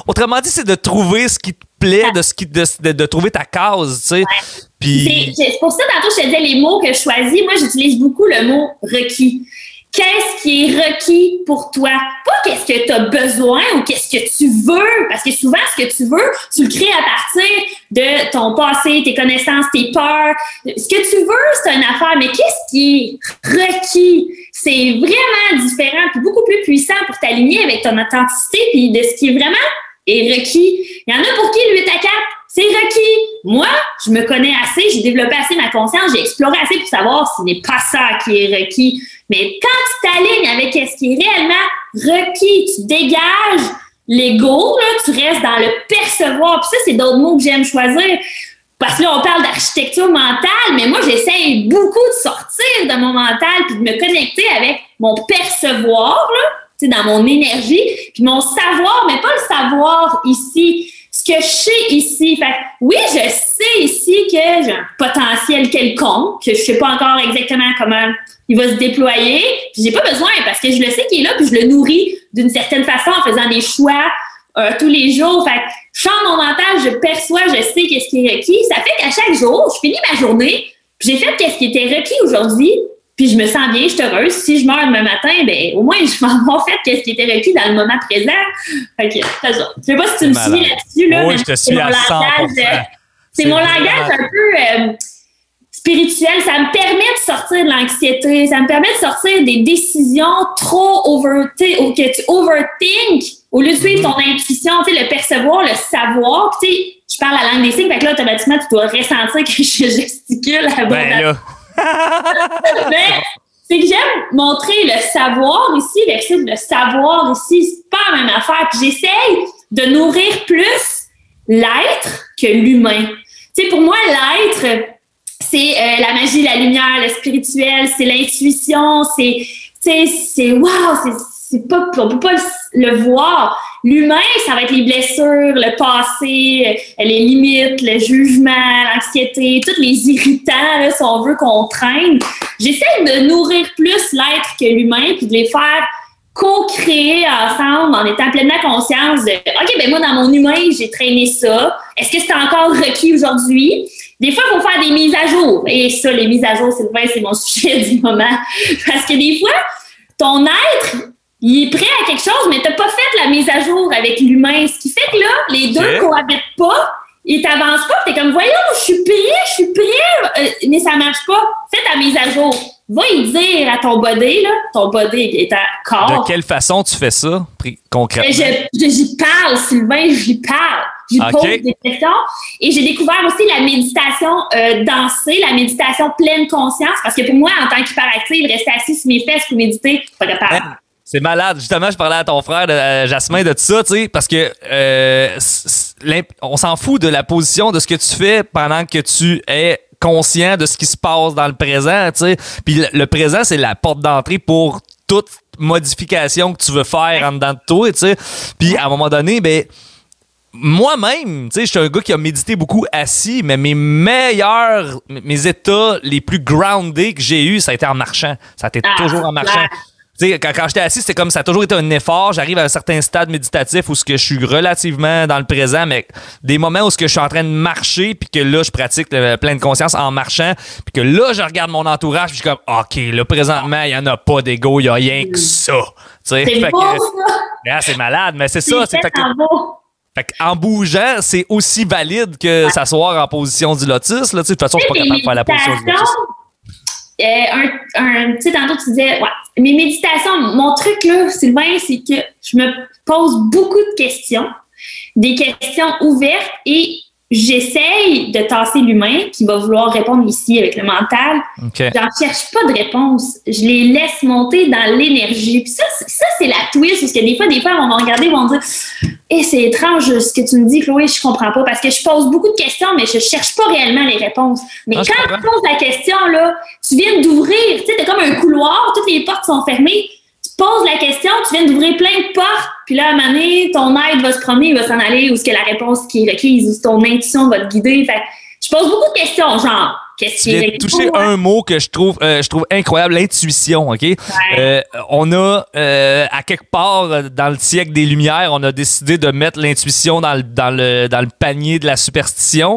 autrement dit, c'est de trouver ce qui te plaît, de trouver ta case, tu sais. Puis c'est pour ça, tantôt, je te disais les mots que je choisis. Moi, j'utilise beaucoup le mot requis. Qu'est-ce qui est requis pour toi? Pas qu'est-ce que tu as besoin ou qu'est-ce que tu veux, parce que souvent, ce que tu veux, tu le crées à partir de ton passé, tes connaissances, tes peurs. Ce que tu veux, c'est une affaire, mais qu'est-ce qui est requis? C'est vraiment différent puis beaucoup plus puissant pour t'aligner avec ton authenticité puis de ce qui est vraiment est requis. Il y en a pour qui le 8 à 4, c'est requis. Moi, je me connais assez, j'ai développé assez ma conscience, j'ai exploré assez pour savoir ce n'est pas ça qui est requis. Mais quand tu t'alignes avec ce qui est réellement requis, tu dégages l'ego, là, tu restes dans le percevoir. Puis ça, c'est d'autres mots que j'aime choisir. Parce que là, on parle d'architecture mentale, mais moi, j'essaye beaucoup de sortir de mon mental puis de me connecter avec mon percevoir, là, dans mon énergie, puis mon savoir, mais pas le savoir ici, ce que je sais ici. Fait oui, je sais ici que j'ai un potentiel quelconque, que je sais pas encore exactement comment il va se déployer, puis j'ai pas besoin parce que je le sais qu'il est là, puis je le nourris d'une certaine façon en faisant des choix tous les jours. Fait je change mon mental, je perçois, je sais qu'est-ce qui est requis. Ça fait qu'à chaque jour, je finis ma journée, puis j'ai fait qu'est-ce qui était requis aujourd'hui, puis je me sens bien, je suis heureuse. Si je meurs demain matin, ben au moins, je m'en fait qu'est-ce qui était requis dans le moment présent. Fait que, c'est ça. Je sais pas si tu me suis là-dessus, là. Oui, je te suis à 100%. C'est mon langage un peu spirituel. Ça me permet de sortir de l'anxiété. Ça me permet de sortir des décisions trop que tu overthink au lieu de suivre ton intuition, le percevoir, le savoir. Tu sais, je parle la langue des signes, fait que là, automatiquement, tu dois ressentir que je gesticule abondamment. Mais c'est que j'aime montrer le savoir ici versus le savoir ici. C'est pas la même affaire. Puis j'essaye de nourrir plus l'être que l'humain. Tu sais, pour moi, l'être, c'est la magie, la lumière, le spirituel, c'est l'intuition, c'est wow, c'est pas, on peut pas le voir. L'humain, ça va être les blessures, le passé, les limites, le jugement, l'anxiété, tous les irritants, là, si on veut qu'on traîne. J'essaie de nourrir plus l'être que l'humain, puis de les faire co-créer ensemble en étant pleinement conscience de OK, ben moi, dans mon humain, j'ai traîné ça. Est-ce que c'est encore requis aujourd'hui? Des fois, il faut faire des mises à jour. Et ça, les mises à jour, c'est mon sujet du moment. Parce que des fois, ton être, il est prêt à quelque chose, mais t'as pas fait la mise à jour avec l'humain. Ce qui fait que là, les deux cohabitent pas, ils t'avancent pas, t'es comme, voyons, je suis prêt, mais ça marche pas. Fais ta mise à jour. Va y dire à ton body, là, ton body est à corps. De quelle façon tu fais ça, concrètement? J'y parle, Sylvain, j'y parle. J'y pose des questions. Et j'ai découvert aussi la méditation dansée, la méditation pleine conscience, parce que pour moi, en tant qu'hyperactive, rester assis sur mes fesses pour méditer, c'est pas capable. C'est malade. Justement, je parlais à ton frère, Jasmin, de tout ça, tu sais, parce que on s'en fout de la position de ce que tu fais pendant que tu es conscient de ce qui se passe dans le présent, tu sais. Puis le présent, c'est la porte d'entrée pour toute modification que tu veux faire en dedans de toi, tu sais. Puis à un moment donné, ben moi-même, tu sais, je suis un gars qui a médité beaucoup assis, mais mes états les plus groundés que j'ai eus, ça a été en marchant. Ça a été toujours en marchant. Tu sais, quand j'étais assis, c'était comme ça a toujours été un effort. J'arrive à un certain stade méditatif où je suis relativement dans le présent, mais des moments où je suis en train de marcher, puis que là, je pratique le plein de conscience en marchant, puis que là, je regarde mon entourage, puis je suis comme, OK, là, présentement, il n'y en a pas d'ego, il n'y a rien que ça. C'est beau, ça! C'est malade, mais c'est ça. Fait en bougeant, c'est aussi valide que s'asseoir en position du lotus. Là, de toute façon, je suis pas capable de faire la position du lotus. Tu sais, tantôt, tu disais, mes méditations, mon truc, là, Sylvain, c'est que je me pose beaucoup de questions, des questions ouvertes et j'essaye de tasser l'humain qui va vouloir répondre ici avec le mental. Okay. J'en cherche pas de réponse. Je les laisse monter dans l'énergie. Puis ça c'est la twist, parce que des fois, on va regarder, ils vont dire c'est étrange ce que tu me dis, Chloé, je comprends pas. Parce que je pose beaucoup de questions, mais je cherche pas réellement les réponses. Mais quand tu poses la question, là, tu viens d'ouvrir, tu sais, t'es comme un couloir, toutes les portes sont fermées. Tu poses la question, tu viens d'ouvrir plein de portes, puis là, à un moment donné, ton aide va se promener, il va s'en aller, où est-ce que la réponse qui est requise, où ton intuition va te guider. Fait je pose beaucoup de questions, genre, qu'est-ce qui est... Tu viens de toucher un mot que je trouve incroyable, l'intuition, OK? Ouais. On a, à quelque part, dans le siècle des Lumières, on a décidé de mettre l'intuition dans le panier de la superstition.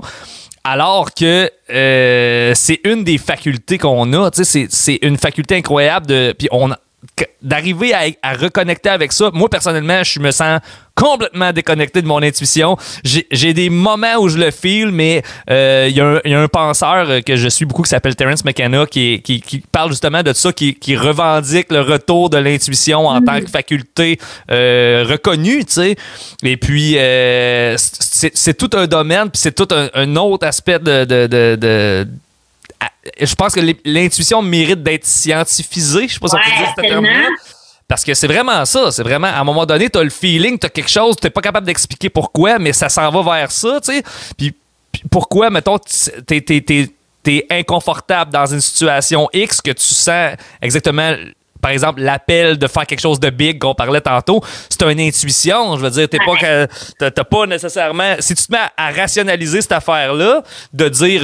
Alors que c'est une des facultés qu'on a, tu sais, c'est une faculté incroyable puis d'arriver à reconnecter avec ça. Moi, personnellement, je me sens complètement déconnecté de mon intuition. J'ai des moments où je le feel, mais il y a un penseur que je suis beaucoup qui s'appelle Terence McKenna qui parle justement de ça, qui revendique le retour de l'intuition en tant que faculté reconnue, tu sais. Et puis, c'est tout un domaine, puis c'est tout un autre aspect je pense que l'intuition mérite d'être scientifisée. Je sais pas si on peut dire ce terme-là. Parce que c'est vraiment ça. C'est vraiment, à un moment donné, tu as le feeling, tu as quelque chose, tu n'es pas capable d'expliquer pourquoi, mais ça s'en va vers ça, tu sais. Puis pourquoi, mettons, t'es inconfortable dans une situation X que tu sens exactement... Par exemple, l'appel de faire quelque chose de big qu'on parlait tantôt, c'est une intuition. Je veux dire, t'as pas nécessairement... Si tu te mets à rationaliser cette affaire-là, de dire,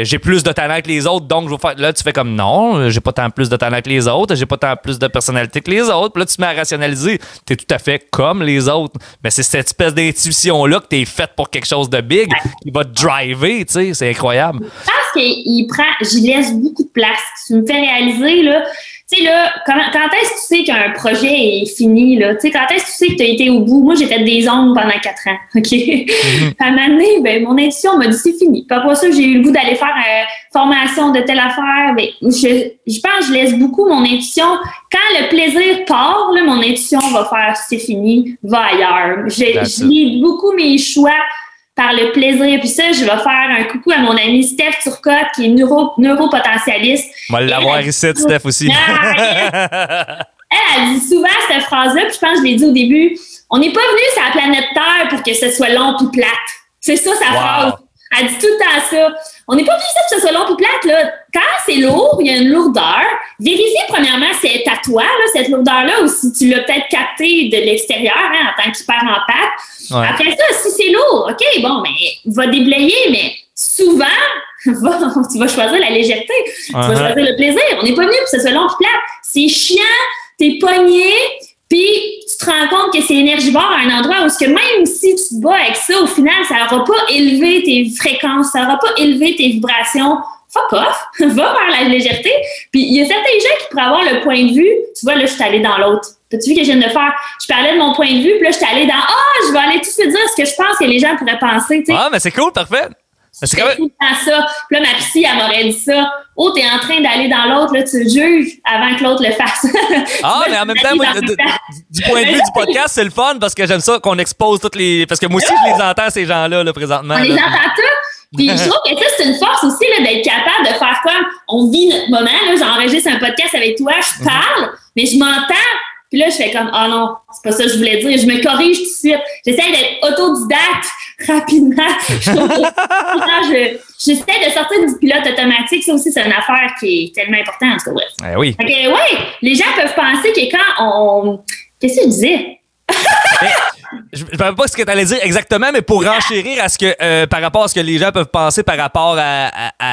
j'ai plus de talent que les autres, donc je vais faire... Là, tu fais comme, non, j'ai pas tant plus de talent que les autres, j'ai pas tant plus de personnalité que les autres. Puis là, tu te mets à rationaliser, t'es tout à fait comme les autres. Mais c'est cette espèce d'intuition-là que t'es faite pour quelque chose de big qui va te driver, tu sais, c'est incroyable. Je pense j'y laisse beaucoup de place. Tu me fais réaliser, là... Tu sais, là, quand est-ce que tu sais qu'un projet est fini, là? Tu sais, quand est-ce que tu sais que tu as été au bout? Moi, j'ai fait des ongles pendant 4 ans, OK? À un moment donné, mon intuition m'a dit c'est fini. Puis après ça, j'ai eu le goût d'aller faire formation de telle affaire. Je pense que je laisse beaucoup mon intuition. Quand le plaisir part, là, mon intuition va faire c'est fini, va ailleurs. Je lis beaucoup mes choix par le plaisir. Puis ça, je vais faire un coucou à mon ami Steph Turcotte, qui est neuropotentialiste. On va l'avoir ici, Steph aussi. Elle dit souvent cette phrase-là, puis je pense que je l'ai dit au début, on n'est pas venu sur la planète Terre pour que ce soit long puis plate. C'est ça sa phrase. Elle dit tout le temps ça. On n'est pas venu ici pour que ce soit long puis plate. Là. Quand c'est lourd, il y a une lourdeur. Vérifie premièrement si elle est à toi, là, cette lourdeur-là, ou si tu l'as peut-être captée de l'extérieur en tant qu'hyper empathe. Ouais. Après ça, si c'est lourd, OK, va déblayer, mais souvent, tu vas choisir la légèreté. Tu vas choisir le plaisir. On n'est pas venu pour que ce soit long puis plate. C'est chiant, t'es pogné, puis tu te rends compte que c'est énergivore à un endroit où que même si tu te bats avec ça, au final, ça n'aura pas élevé tes fréquences, ça n'aura pas élevé tes vibrations. Fuck off, va vers la légèreté. Puis il y a certains gens qui pourraient avoir le point de vue. Tu vois, là, je suis allée dans l'autre. T'as-tu vu que je viens de faire? Je parlais de mon point de vue, puis là, je suis allée dans je vais aller tout de suite dire ce que je pense que les gens pourraient penser. T'sais. Ah, mais c'est cool, parfait. C'est quand même... tout le temps ça. Puis là, ma psy, elle m'aurait dit ça. Oh, t'es en train d'aller dans l'autre, là, tu le juges avant que l'autre le fasse. Mais en même temps, moi, du point de vue du podcast, c'est le fun parce que j'aime ça qu'on expose toutes les... Parce que moi aussi, je les entends, ces gens-là, là, présentement. On les entend tous. Puis je trouve que ça, c'est une force aussi là, d'être capable de faire comme on vit notre moment. Là, j'enregistre un podcast avec toi, je parle, mais je m'entends. Puis là, je fais comme, non, c'est pas ça que je voulais dire. Je me corrige tout de suite. J'essaie d'être autodidacte rapidement. J'essaie de sortir du pilote automatique. Ça aussi, c'est une affaire qui est tellement importante. En tout cas, bref. Oui. Fait que, ouais, les gens peuvent penser que quand on... Qu'est-ce que tu disais? Je ne sais pas ce que tu allais dire exactement, mais pour renchérir à ce que, par rapport à ce que les gens peuvent penser par rapport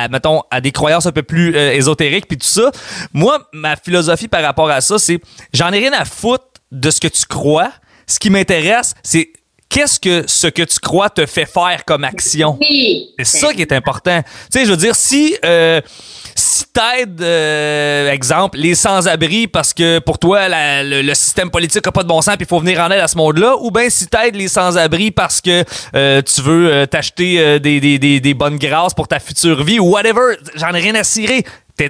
mettons, à des croyances un peu plus ésotériques puis tout ça, moi, ma philosophie par rapport à ça, c'est j'en ai rien à foutre de ce que tu crois. Ce qui m'intéresse, c'est qu'est-ce que ce que tu crois te fait faire comme action. Oui. C'est ça qui est important. Tu sais, je veux dire, si t'aides, exemple, les sans-abri parce que pour toi, le système politique n'a pas de bon sens puis il faut venir en aide à ce monde-là, ou bien si t'aides les sans-abri parce que tu veux t'acheter des bonnes grâces pour ta future vie ou whatever, j'en ai rien à cirer.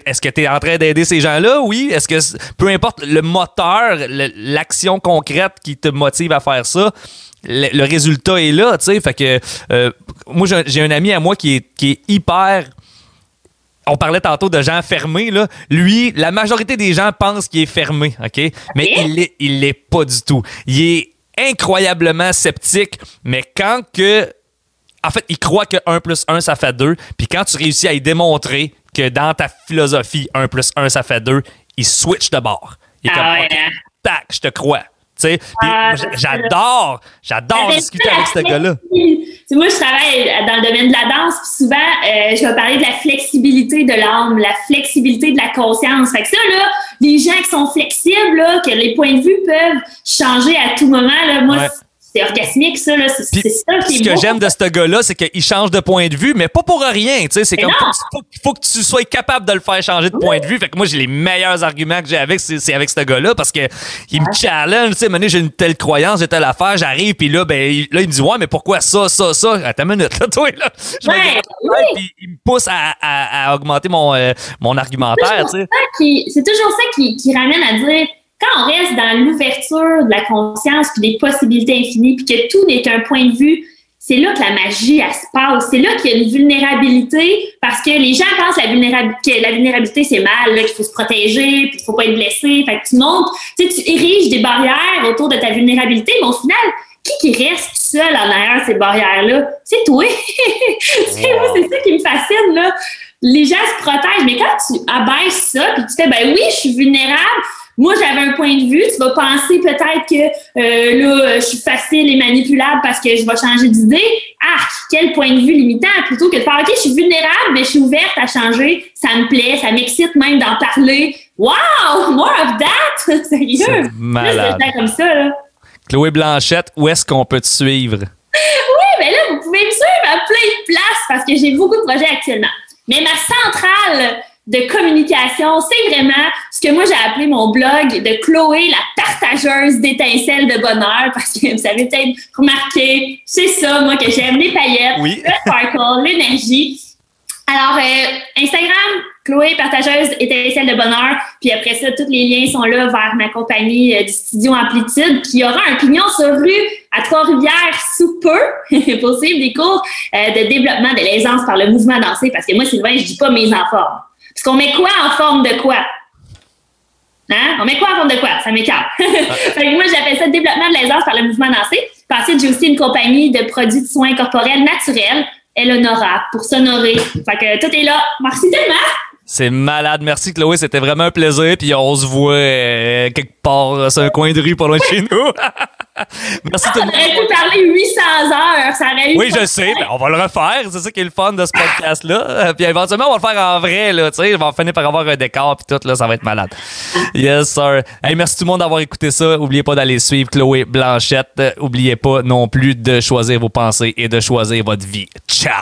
Est-ce que tu es en train d'aider ces gens-là? Oui. Est-ce que, peu importe le moteur, l'action concrète qui te motive à faire ça, le résultat est là, tu sais. Fait que moi, j'ai un ami à moi qui est hyper... On parlait tantôt de gens fermés, là. Lui, la majorité des gens pensent qu'il est fermé, OK? Mais il l'est pas du tout. Il est incroyablement sceptique, mais quand que... En fait, il croit que 1 + 1, ça fait 2. Puis quand tu réussis à y démontrer que dans ta philosophie, 1 + 1, ça fait 2, il switch de bord. Il est comme, ouais. tac, je te crois. J'adore discuter avec ce gars-là. Moi, je travaille dans le domaine de la danse, puis souvent, je vais parler de la flexibilité de l'âme, la flexibilité de la conscience. Fait que ça, là, les gens qui sont flexibles, là, que les points de vue peuvent changer à tout moment, là, moi, c'est orgasmique, ça, là. C'est ça qui est ce que j'aime de ce gars-là, c'est qu'il change de point de vue, mais pas pour rien, tu sais. C'est comme, faut que tu sois capable de le faire changer de point de vue. Fait que moi, j'ai les meilleurs arguments que j'ai avec, c'est avec ce gars-là, parce que il me challenge, tu sais, j'ai une telle croyance, j'ai telle affaire, j'arrive, puis là, il me dit, ouais, mais pourquoi ça? Attends une minute, là, toi, là. Puis il me pousse à augmenter mon argumentaire, tu sais. C'est toujours ça qui ramène à dire, quand on reste dans l'ouverture de la conscience puis des possibilités infinies puis que tout n'est qu'un point de vue, c'est là que la magie, elle se passe. C'est là qu'il y a une vulnérabilité parce que les gens pensent que la vulnérabilité, c'est mal, là, qu'il faut se protéger puis qu'il faut pas être blessé. Fait que tu montes, tu ériges des barrières autour de ta vulnérabilité, mais au final, qui reste seul en arrière ces barrières-là? C'est toi! Moi, c'est ça qui me fascine, là. Les gens se protègent, mais quand tu abaisses ça puis tu fais, ben oui, je suis vulnérable, moi, j'avais un point de vue. Tu vas penser peut-être que là, je suis facile et manipulable parce que je vais changer d'idée. Ah, quel point de vue limitant. Plutôt que de faire, OK, je suis vulnérable, mais je suis ouverte à changer. Ça me plaît, ça m'excite même d'en parler. Wow! More of that! Sérieux! C'est malade. Plus de comme ça, là. Chloé Blanchette, où est-ce qu'on peut te suivre? Oui, mais là, vous pouvez me suivre à plein de places parce que j'ai beaucoup de projets actuellement. Mais ma centrale de communication, c'est vraiment ce que moi j'ai appelé mon blog de Chloé, la partageuse d'étincelles de bonheur, parce que vous avez peut-être remarqué, c'est ça, moi, que j'aime les paillettes, le sparkle, l'énergie. Alors, Instagram, Chloé, partageuse étincelles de bonheur, puis après ça, tous les liens sont là vers ma compagnie du Studio Amplitude, qui aura un pignon sur rue à Trois-Rivières sous peu pour suivre des cours de développement de l'aisance par le mouvement dansé, parce que moi, Sylvain, je dis pas mise en forme. Parce qu'on met quoi en forme de quoi? Hein? On met quoi en forme de quoi? Ça m'écarte. Fait que moi, j'appelle ça développement de l'aisance par le mouvement dansé. Puis ensuite, j'ai aussi une compagnie de produits de soins corporels naturels, Eleonora, pour s'honorer. Fait que tout est là. Merci tellement! C'est malade. Merci, Chloé. C'était vraiment un plaisir. Puis on se voit quelque part sur un coin de rue pas loin de chez nous. Merci tout le monde. On aurait pu parler 800 heures. Ça aurait eu je sais. Ben, on va le refaire. C'est ça qui est le fun de ce podcast-là. Puis éventuellement, on va le faire en vrai. Là, on va finir par avoir un décor. Puis tout, là, ça va être malade. Yes, sir. Hey, merci tout le monde d'avoir écouté ça. N'oubliez pas d'aller suivre Chloé Blanchette. N'oubliez pas non plus de choisir vos pensées et de choisir votre vie. Ciao!